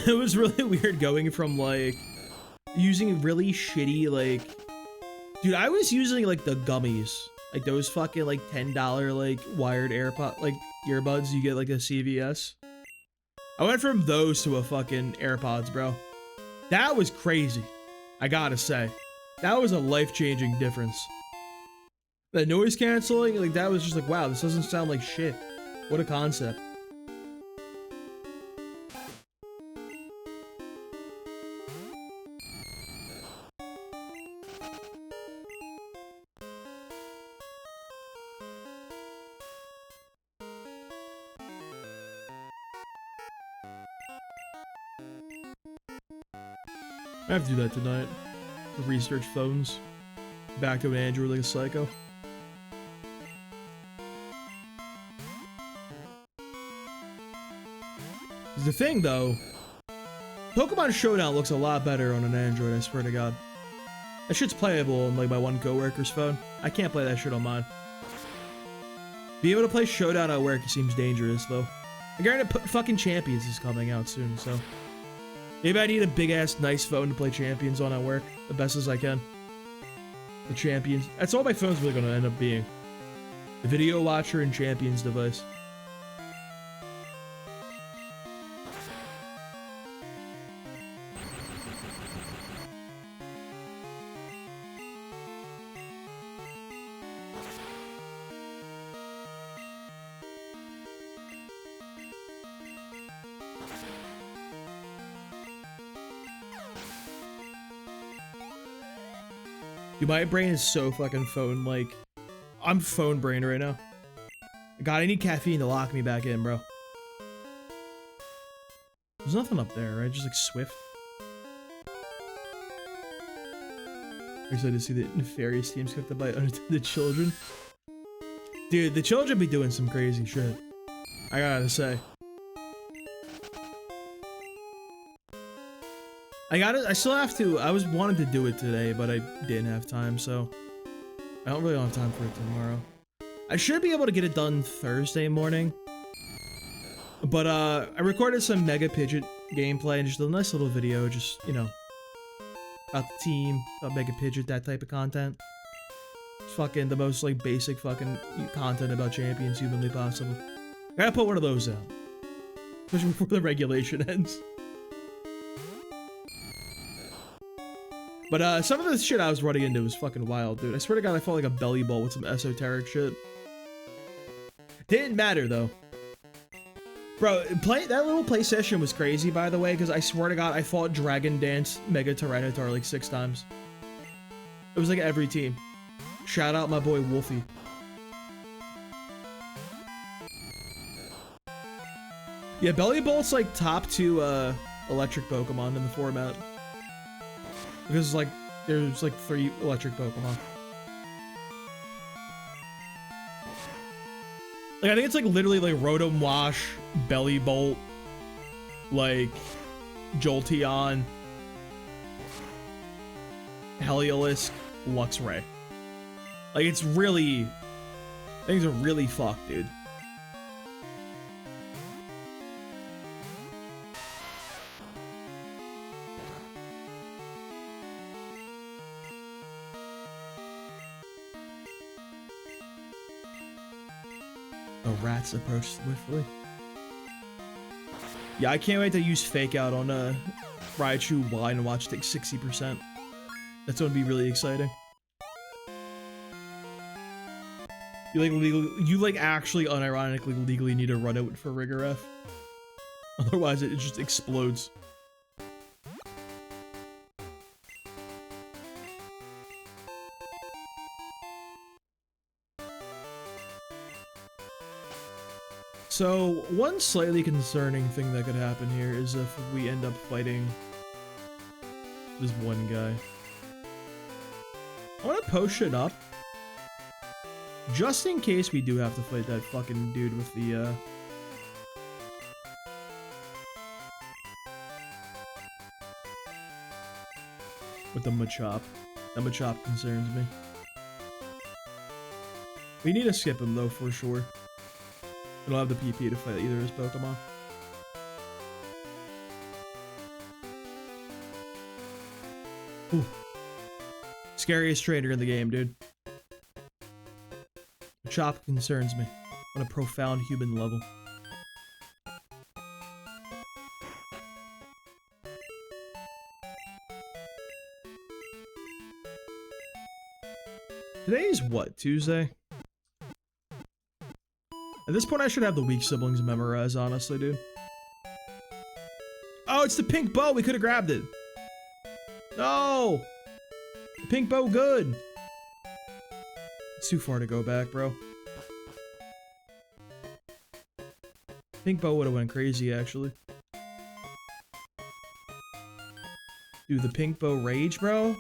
It was really weird going from like... using really shitty like... Dude, I was using like the gummies. Like those fucking like $10 like wired AirPod... like earbuds you get like a CVS. I went from those to a fucking AirPods, bro. That was crazy. I gotta say. That was a life-changing difference. The noise canceling, like that was just like, wow, this doesn't sound like shit. What a concept. I have to do that tonight. Research phones. Back to an Android like a psycho. The thing though, Pokemon Showdown looks a lot better on an Android, I swear to God. That shit's playable on like my one coworker's phone. I can't play that shit on mine. Being able to play Showdown at work seems dangerous though. I guarantee fucking Champions is coming out soon, so maybe I need a big ass nice phone to play Champions on at work the best as I can. The Champions. That's all my phone's really gonna end up being. The video watcher and Champions device. Dude, my brain is so fucking phone, like, I'm phone brain right now. God, I need caffeine to lock me back in, bro. There's nothing up there, right? Just like Swift. I'm excited to see the nefarious teams cooked by unattended children. Dude, the children be doing some crazy shit. I gotta say. I still have to, I wanted to do it today, but I didn't have time, so. I don't really have time for it tomorrow. I should be able to get it done Thursday morning. But, I recorded some Mega Pidget gameplay and just a nice little video, just, you know, about the team, about Mega Pidget, that type of content. It's fucking the most, like, basic fucking content about champions humanly possible. I gotta put one of those out. Especially before the regulation ends. But, some of the shit I was running into was fucking wild, dude. I swear to God, I felt like a belly ball with some esoteric shit. Didn't matter, though. Bro, that little play session was crazy, by the way, because I swear to God, I fought Dragon Dance Mega Tyranitar like 6 times. It was like every team. Shout out my boy Wolfie. Yeah, Belly Bolt's like top 2 electric Pokemon in the format. Because like, there's like 3 electric Pokemon. Like, I think it's like literally like Rotom Wash, Belly Bolt, like Jolteon, Heliolisk, Luxray. Like, it's really, things are really fucked, dude. Rats approach swiftly. Yeah, I can't wait to use Fake Out on Raichu Y and watch take 60%. That's gonna be really exciting. You like actually unironically legally need to run it for Rigor F. Otherwise it just explodes. So, one slightly concerning thing that could happen here is if we end up fighting this one guy. I want to potion up, just in case we do have to fight that fucking dude with the, with the Machop. That Machop concerns me. We need to skip him though, for sure. We don't have the PP to fight either of his Pokemon. Ooh. Scariest trainer in the game, dude. Machop concerns me on a profound human level. Today is what, Tuesday? At this point, I should have the weak siblings memorized, honestly, dude. Oh, it's the pink bow! We could have grabbed it! No! The pink bow, good! It's too far to go back, bro. Pink bow would have went crazy, actually. Dude, the pink bow rage, bro?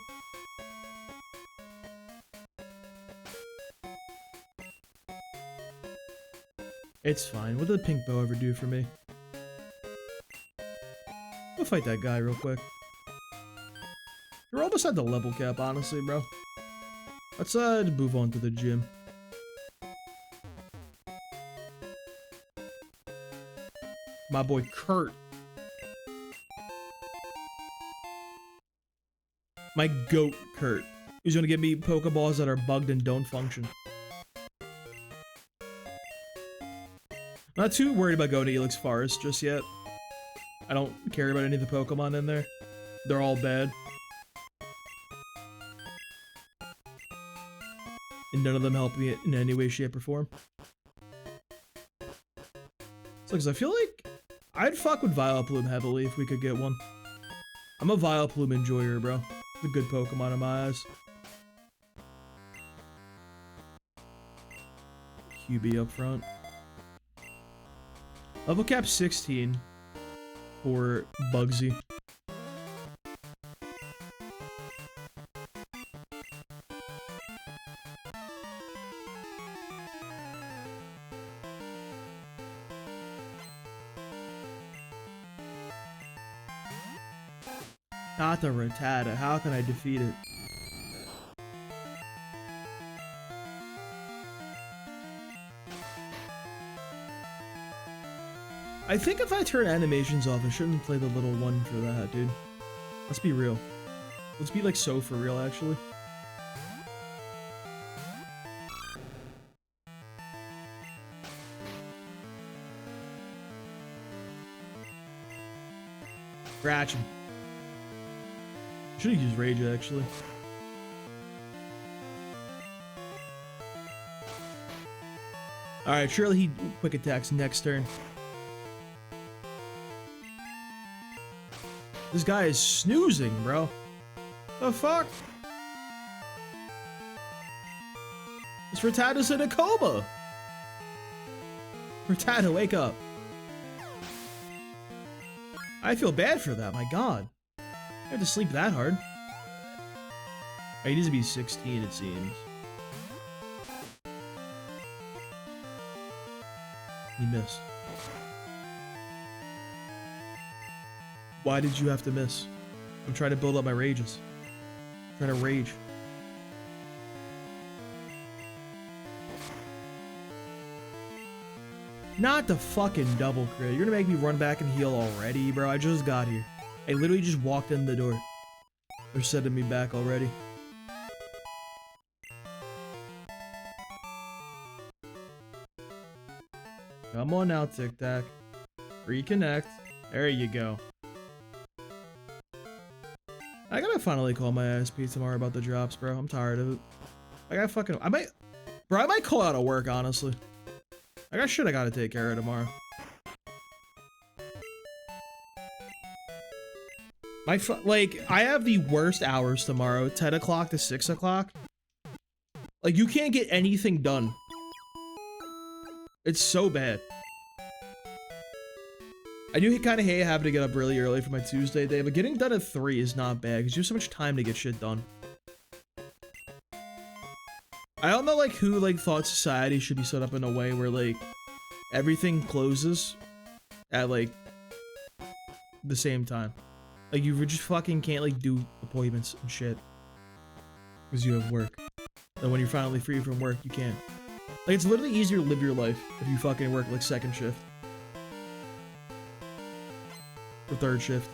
It's fine. What did the pink bow ever do for me? We'll fight that guy real quick. You're almost at the level cap, honestly, bro. Let's move on to the gym. My boy Kurt. My goat Kurt. He's gonna give me Pokeballs that are bugged and don't function. Not too worried about going to Elix Forest just yet. I don't care about any of the Pokemon in there. They're all bad. And none of them help me in any way, shape, or form. So, cause I feel like I'd fuck with Vileplume heavily if we could get one. I'm a Vileplume enjoyer, bro. It's a good Pokemon in my eyes. QB up front. Level cap 16 for Bugsy. Not the Rattata. How can I defeat it? I think if I turn animations off, I shouldn't play the little one for that, dude. Let's be real. Let's be like so for real, actually. Scratch him. Should've used Rage, actually. Alright, surely he quick attacks next turn. This guy is snoozing, bro. The fuck? This Rattata's in a coma. Rattata, wake up. I feel bad for that, my god. I have to sleep that hard. Oh, he needs to be 16, it seems. He missed. Why did you have to miss? I'm trying to build up my rages. I'm trying to rage. Not the fucking double crit. You're gonna make me run back and heal already, bro. I just got here. I literally just walked in the door. They're sending me back already. Come on now, Tic Tac. Reconnect. There you go. I gotta finally call my ISP tomorrow about the drops, bro. I'm tired of it. I might call out of work, honestly. I got shit I gotta take care of tomorrow. Like, I have the worst hours tomorrow, 10 o'clock to 6 o'clock. Like, you can't get anything done. It's so bad. I do kind of hate having to get up really early for my Tuesday day, but getting done at 3 is not bad, because you have so much time to get shit done. I don't know, like, who, like, thought society should be set up in a way where, like, everything closes at, like, the same time. Like, you just fucking can't, like, do appointments and shit. Because you have work. And when you're finally free from work, you can't. Like, it's literally easier to live your life if you fucking work, like, second shift. Or third shift.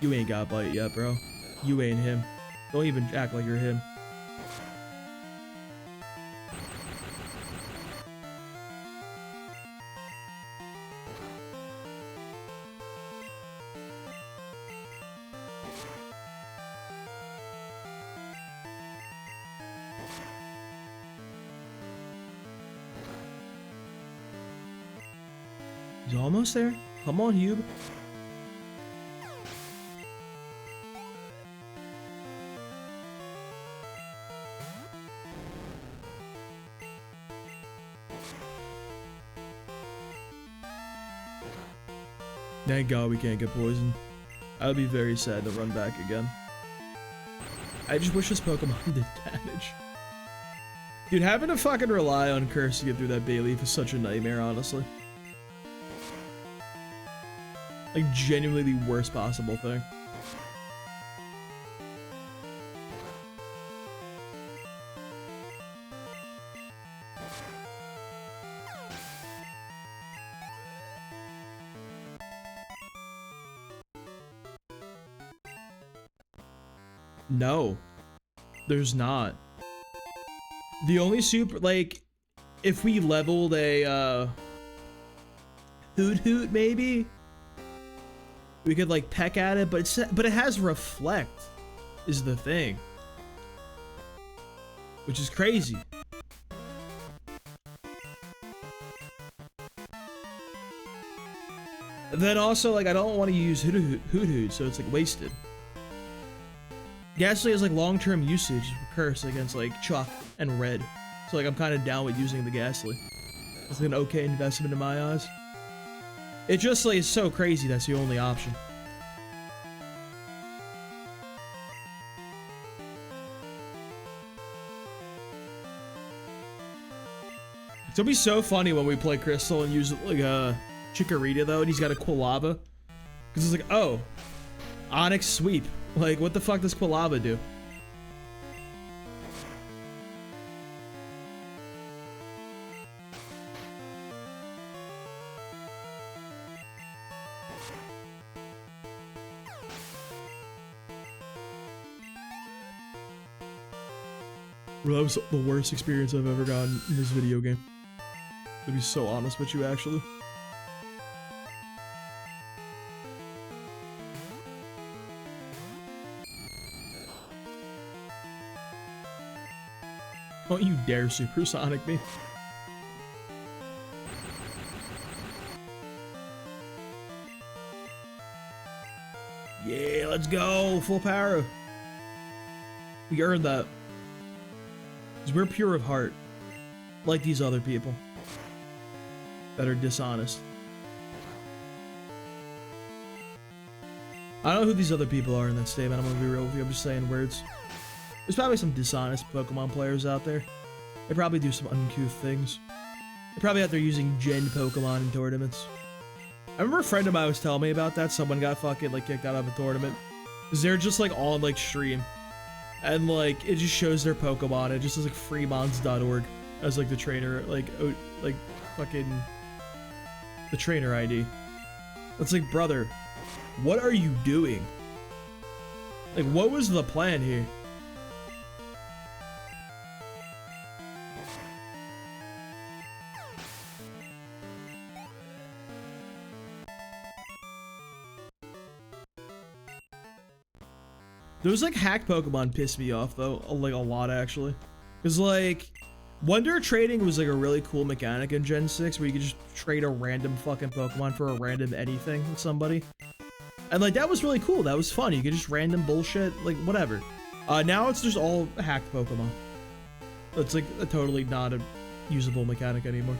You ain't got bite yet, bro. You ain't him. Don't even act like you're him. He's almost there. Come on, Hube. Thank God we can't get poisoned. I would be very sad to run back again. I just wish this Pokemon did damage. Dude, having to fucking rely on Curse to get through that Bayleaf is such a nightmare, honestly. Like, genuinely the worst possible thing. No, there's not. The only super, like, if we leveled a, Hoot maybe? We could, like, peck at it, but it has Reflect, is the thing. Which is crazy. And then also, like, I don't want to use Hoot, so it's, like, wasted. Ghastly has like long-term usage curse against like Chuck and Red. So like I'm kind of down with using the Ghastly. It's an okay investment in my eyes. It just like is so crazy that's the only option. It's gonna be so funny when we play Crystal and use like a Chikorita though, and he's got a Quilava. Because it's like, oh, Onyx Sweep. Like, what the fuck does Quilava do? Bro, that was the worst experience I've ever gotten in this video game. To be so honest with you, actually. Don't you dare supersonic me. Yeah, let's go. Full power. We earned that. Because we're pure of heart. Like these other people. That are dishonest. I don't know who these other people are in that statement. I'm gonna be real with you. I'm just saying words. There's probably some dishonest Pokemon players out there. They probably do some uncouth things. They're probably out there using gen Pokemon in tournaments. I remember a friend of mine was telling me about that. Someone got fucking like kicked out of a tournament. Because they're just like on like stream. And like it just shows their Pokemon. It just is like freemons.org as like the trainer, like fucking the trainer ID. It's like, brother, what are you doing? Like, what was the plan here? Those like hacked Pokemon piss me off though, like a lot actually. Cause like, Wonder trading was like a really cool mechanic in Gen 6 where you could just trade a random fucking Pokemon for a random anything with somebody. And like, that was really cool, that was fun. You could just random bullshit, like whatever. Now it's just all hacked Pokemon. It's like a totally not a usable mechanic anymore.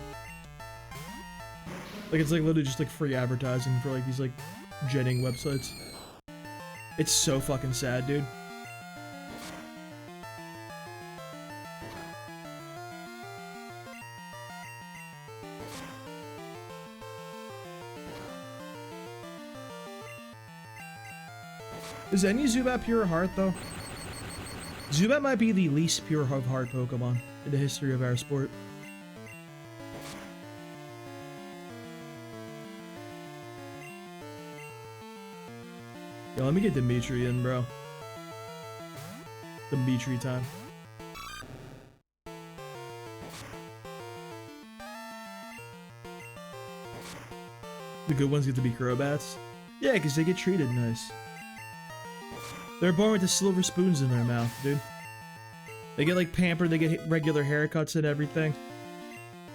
Like it's like literally just like free advertising for like these like genning websites. It's so fucking sad, dude. Is any Zubat pure of heart though? Zubat might be the least pure of heart Pokemon in the history of our sport. Yo, let me get Dimitri in, bro. Dimitri time. The good ones get to be Crobats? Yeah, because they get treated nice. They're born with the silver spoons in their mouth, dude. They get like pampered, they get regular haircuts and everything.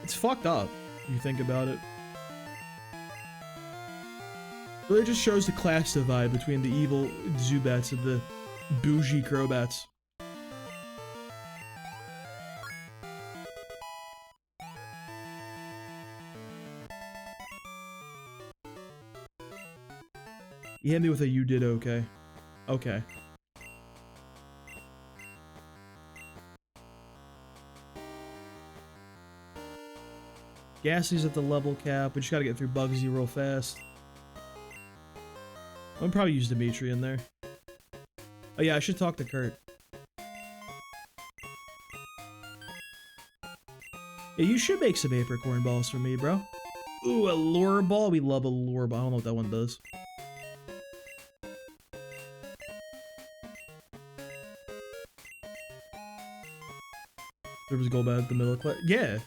It's fucked up, if you think about it. Really just shows the class divide between the evil Zubats and the bougie Crobats. You hit me with a you did okay. Okay. Ghastly's at the level cap. We just gotta get through Bugsy real fast. I'm probably use Dimitri in there. Oh yeah, I should talk to Kurt. Yeah, you should make some apricorn balls for me, bro. Ooh, a lure ball. We love a lure ball. I don't know what that one does. Silver's Golbat at the middle class. Yeah.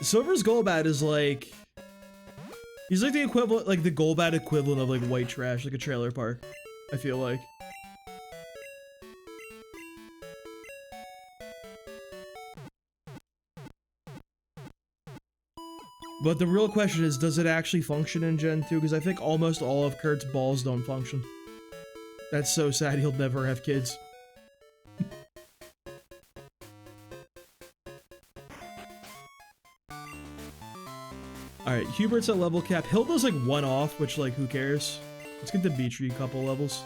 Silver's Golbat is like... He's like the equivalent, like the Golbat equivalent of like white trash, like a trailer park, I feel like. But the real question is, does it actually function in Gen 2? Because I think almost all of Kurt's balls don't function. That's so sad he'll never have kids. Alright, Hubert's at level cap. Hilda's like one off, which like, who cares? Let's get Dimitri a couple levels.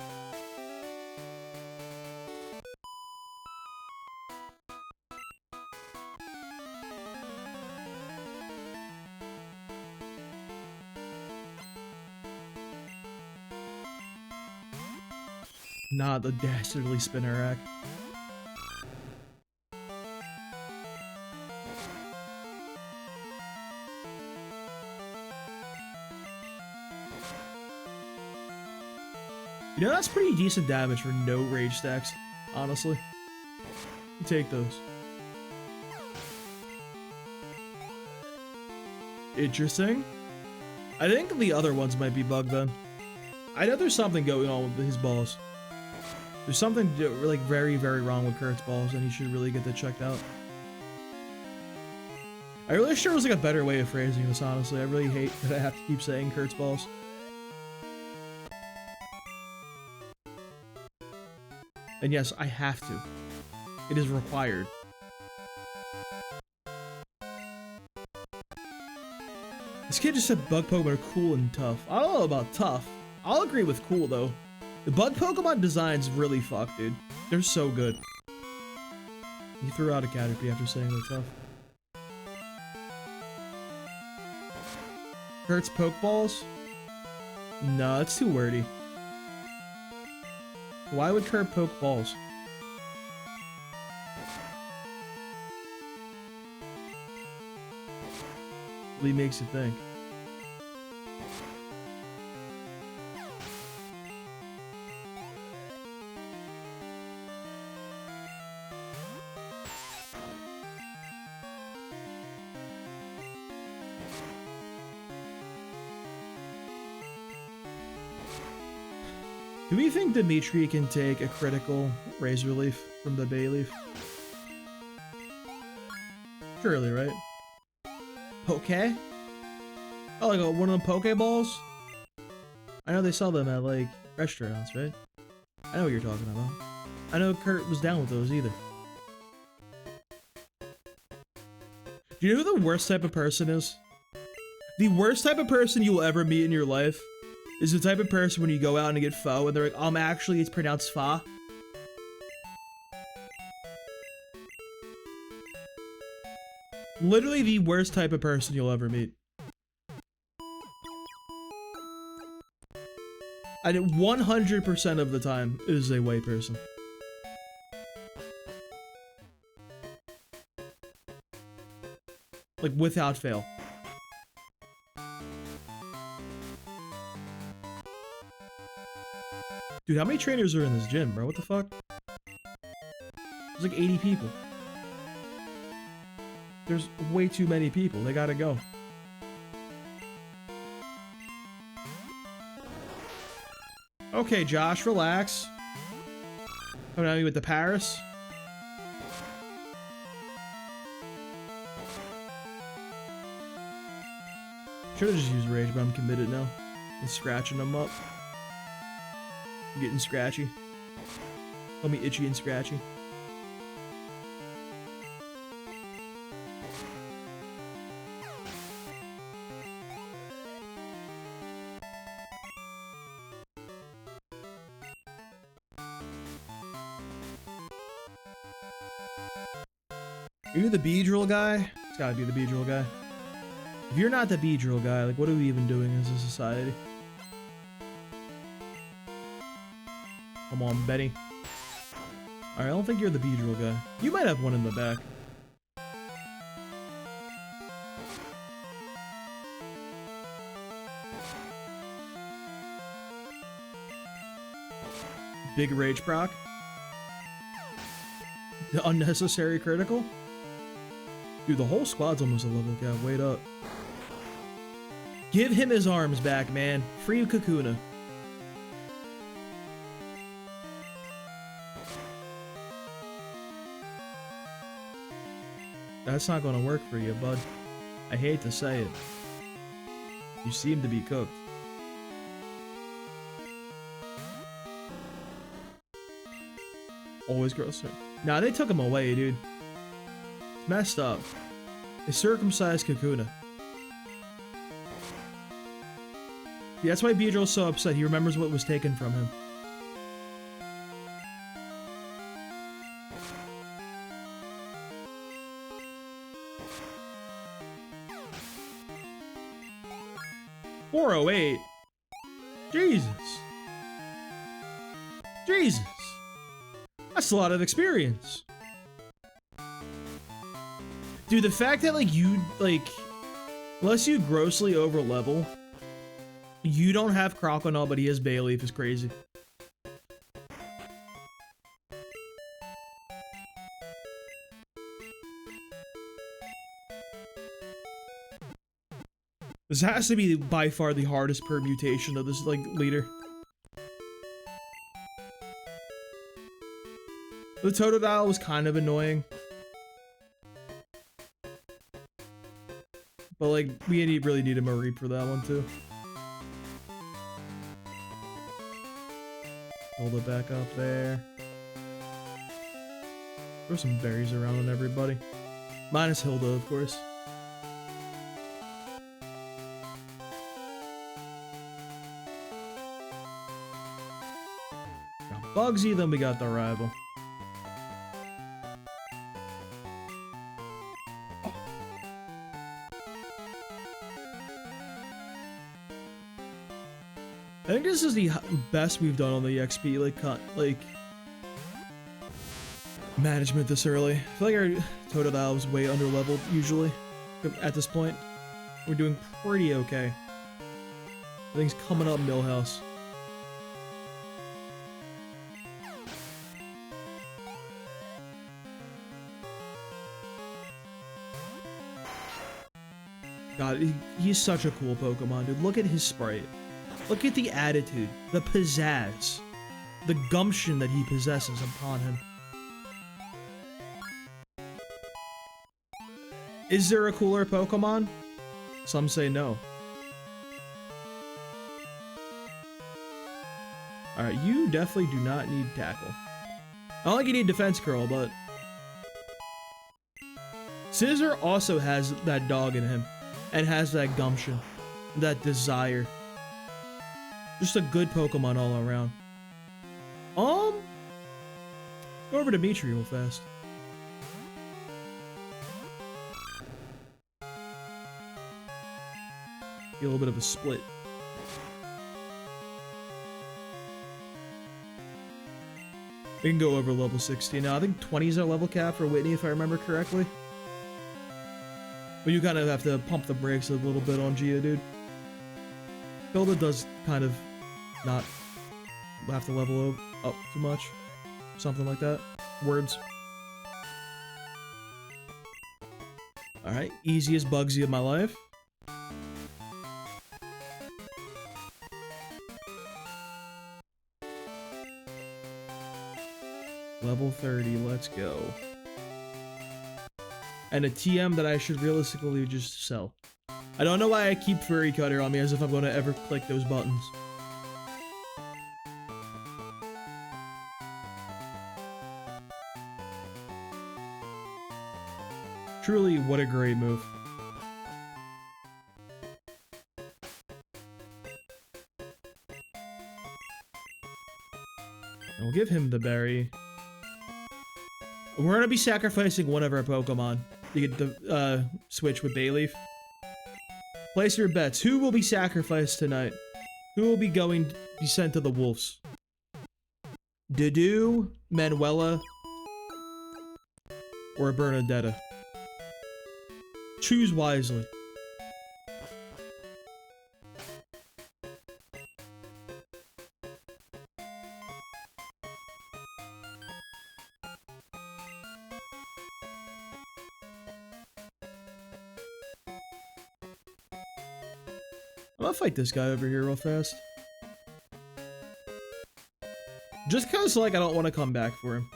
Nah, the dastardly spinner rack. You know, that's pretty decent damage for no rage stacks, honestly. You take those. Interesting. I think the other ones might be bugged then. I know there's something going on with his balls. There's something like very, very wrong with Kurt's balls, and he should really get that checked out. I really wish there was like a better way of phrasing this, honestly. I really hate that I have to keep saying Kurt's balls. And yes, I have to. It is required. This kid just said bug Pokemon are cool and tough. I don't know about tough. I'll agree with cool though. The bug Pokemon designs really fuck, dude. They're so good. He threw out a Caterpie after saying they're tough. Kurt's Pokeballs? No, it's too wordy. Why would Kurt poke balls? Really makes you think. Do we think Dimitri can take a critical Razor Leaf from the Bayleaf? Surely, right? Poke? Oh, like one of them Pokeballs? I know they sell them at, like, restaurants, right? I know what you're talking about. I know Kurt was down with those either. Do you know who the worst type of person is? The worst type of person you will ever meet in your life is the type of person when you go out and get pho and they're like, actually it's pronounced fa. Literally the worst type of person you'll ever meet. And 100% of the time, it is a white person. Like, without fail. Dude, how many trainers are in this gym, bro? What the fuck? There's like 80 people. There's way too many people. They gotta go. Okay, Josh, relax. Coming at me with the Paris. Should've just used Rage, but I'm committed now. I'm scratching them up. I'm getting scratchy. Call me Itchy and Scratchy. Are you the Beedrill guy? It's gotta be the Beedrill guy. If you're not the Beedrill guy, like, what are we even doing as a society? Come on, Betty. Alright, I don't think you're the Beedrill guy. You might have one in the back. Big Rage proc. The unnecessary critical. Dude, the whole squad's almost a level cap. Wait up. Give him his arms back, man. Free Kakuna. That's not gonna work for you, bud. I hate to say it. You seem to be cooked. Always gross. Nah, they took him away, dude. It's messed up. They circumcised Kakuna. Yeah, that's why Beedrill's so upset. He remembers what was taken from him. $408. Jesus. Jesus. That's a lot of experience. Dude, the fact that, like, you, like, unless you grossly over level, you don't have Crocodile, but he has Bayleaf is crazy. This has to be by far the hardest permutation of this, like, leader. The Totodile was kind of annoying. But, like, we really need a Mareep for that one, too. Hold it back up there. Throw some berries around on everybody. Minus Hilda, of course. Got Bugsy, then we got the rival. I think this is the best we've done on the XP, like management this early. I feel like our Totodile was way under leveled usually at this point. We're doing pretty okay. Everything's coming up Millhouse. God, he's such a cool Pokemon, dude. Look at his sprite. Look at the attitude, the pizzazz, the gumption that he possesses upon him. Is there a cooler Pokemon? Some say no. Alright, you definitely do not need Tackle. I don't think you need Defense Curl, but... Scizor also has that dog in him, and has that gumption, that desire. Just a good Pokemon all around. Go over to Dimitri real fast. Get a little bit of a split. We can go over level 60 now. I think 20 is our level cap for Whitney, if I remember correctly. But you kind of have to pump the brakes a little bit on Gia, dude. Hilda does kind of not have to level up too much. Something like that. Words. Alright, easiest Bugsy of my life. Level 30, let's go. And a TM that I should realistically just sell. I don't know why I keep Furry Cutter on me as if I'm going to ever click those buttons. Truly, what a great move. And we'll give him the berry. We're going to be sacrificing one of our Pokemon to get the switch with Bayleaf. Place your bets. Who will be sacrificed tonight? Who will be sent to the wolves? Dudu, Manuela, or Bernadetta? Choose wisely. I'm gonna fight this guy over here real fast. Just cause, like, I don't want to come back for him.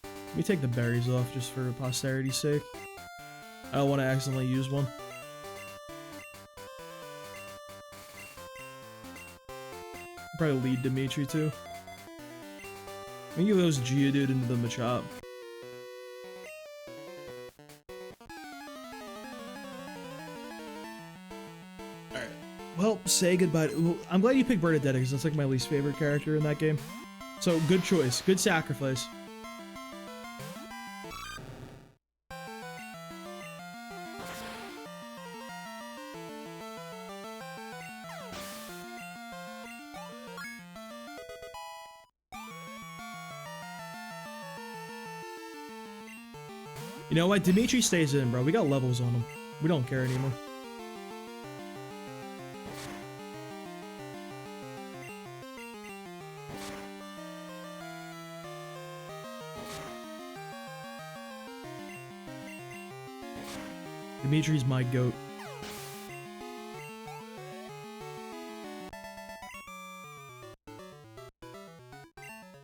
Let me take the berries off just for posterity's sake. I don't want to accidentally use one. Probably lead Dimitri too. me give those Geodude into the Machop. Alright. Well, say goodbye. I'm glad you picked Bernadette because that's like my least favorite character in that game. So, good choice. Good sacrifice. You know what? Dimitri stays in, bro. We got levels on him. We don't care anymore. Dimitri's my goat.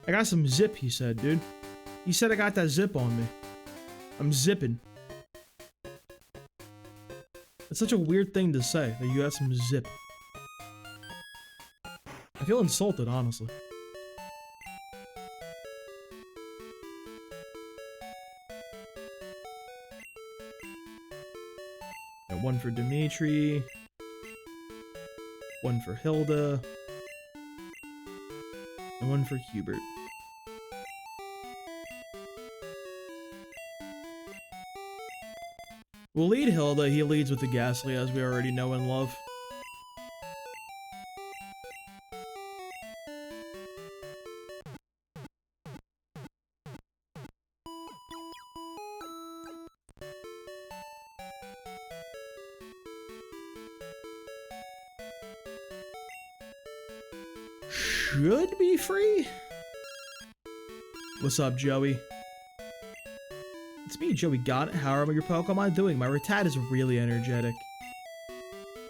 I got some zip, he said, dude. He said I got that zip on me. I'm zipping. That's such a weird thing to say, that you got some zip. I feel insulted, honestly. Got one for Dimitri. One for Hilda. And one for Hubert. We'll lead Hilda. He leads with the Ghastly, as we already know and love. Should be free? What's up, Joey? It's me, Joey Got It. How are your Pokemon doing? My Rattata is really energetic.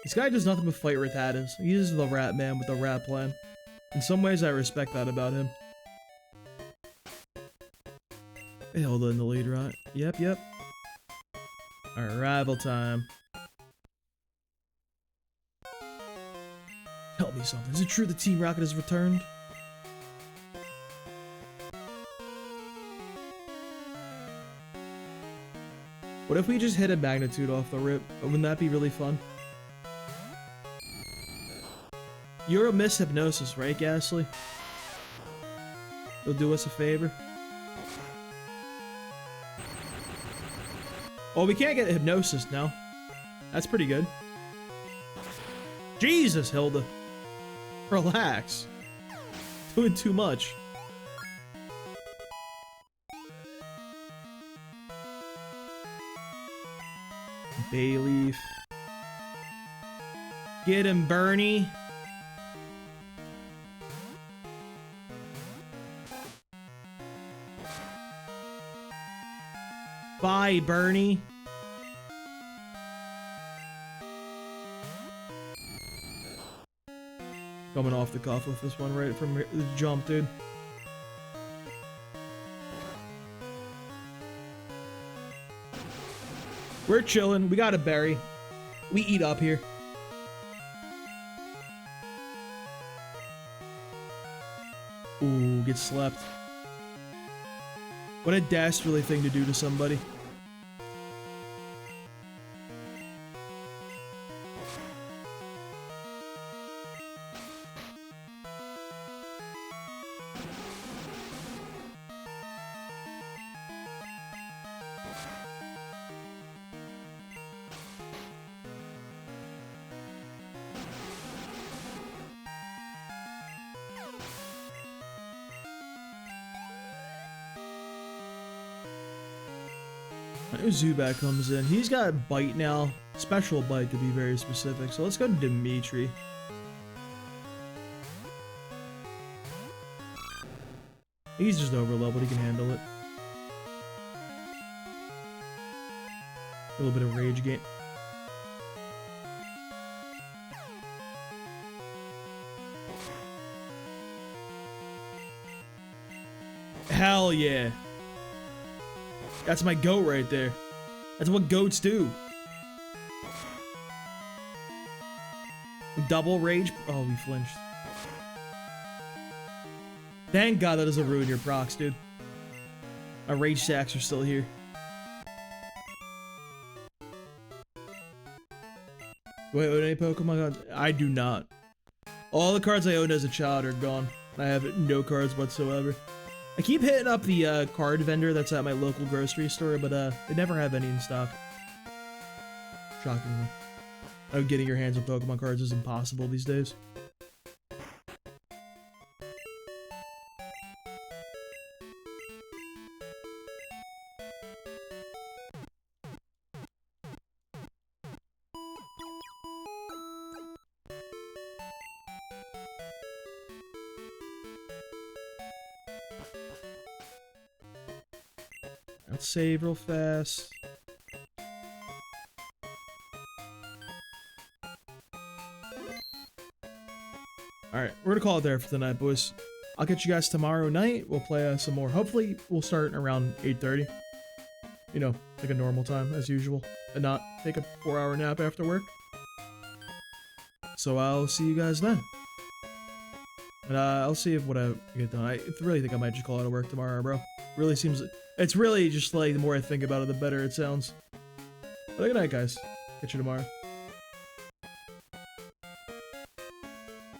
This guy does nothing but fight Rattatas. He is the rat man with the rat plan. In some ways, I respect that about him. Hey, hold on the lead, right? Yep. Arrival time. Tell me something. Is it true that Team Rocket has returned? What if we just hit a magnitude off the rip? Wouldn't that be really fun? You're a Miss Hypnosis, right, Ghastly? You'll do us a favor? Oh, we can't get Hypnosis now. That's pretty good. Jesus, Hilda. Relax. Doing too much. Bayleaf. Get him, Bernie. Bye, Bernie. Coming off the cuff with this one right from the jump, dude. We're chilling. We got a berry. We eat up here. Ooh, get slept. What a dastardly thing to do to somebody. Zubat comes in. He's got Bite now. Special Bite to be very specific. So let's go to Dimitri. He's just over leveled. He can handle it. A little bit of rage game. Hell yeah. That's my goat right there. That's what goats do. Double rage. Oh, we flinched. Thank God that doesn't ruin your procs, dude. My rage stacks are still here. Do I own any Pokemon cards? I do not. All the cards I owned as a child are gone. I have no cards whatsoever. I keep hitting up the card vendor that's at my local grocery store, but they never have any in stock. Shockingly. Oh, getting your hands on Pokemon cards is impossible these days. Let's save real fast. Alright, we're gonna call it there for tonight, boys. I'll catch you guys tomorrow night. We'll play some more. Hopefully, we'll start around 8:30. You know, like a normal time, as usual. And not take a 4-hour nap after work. So I'll see you guys then. And I'll see if what I get done. I really think I might just call out of work tomorrow, bro. Really seems... It's really just like, the more I think about it, the better it sounds. But good night, guys. Catch you tomorrow.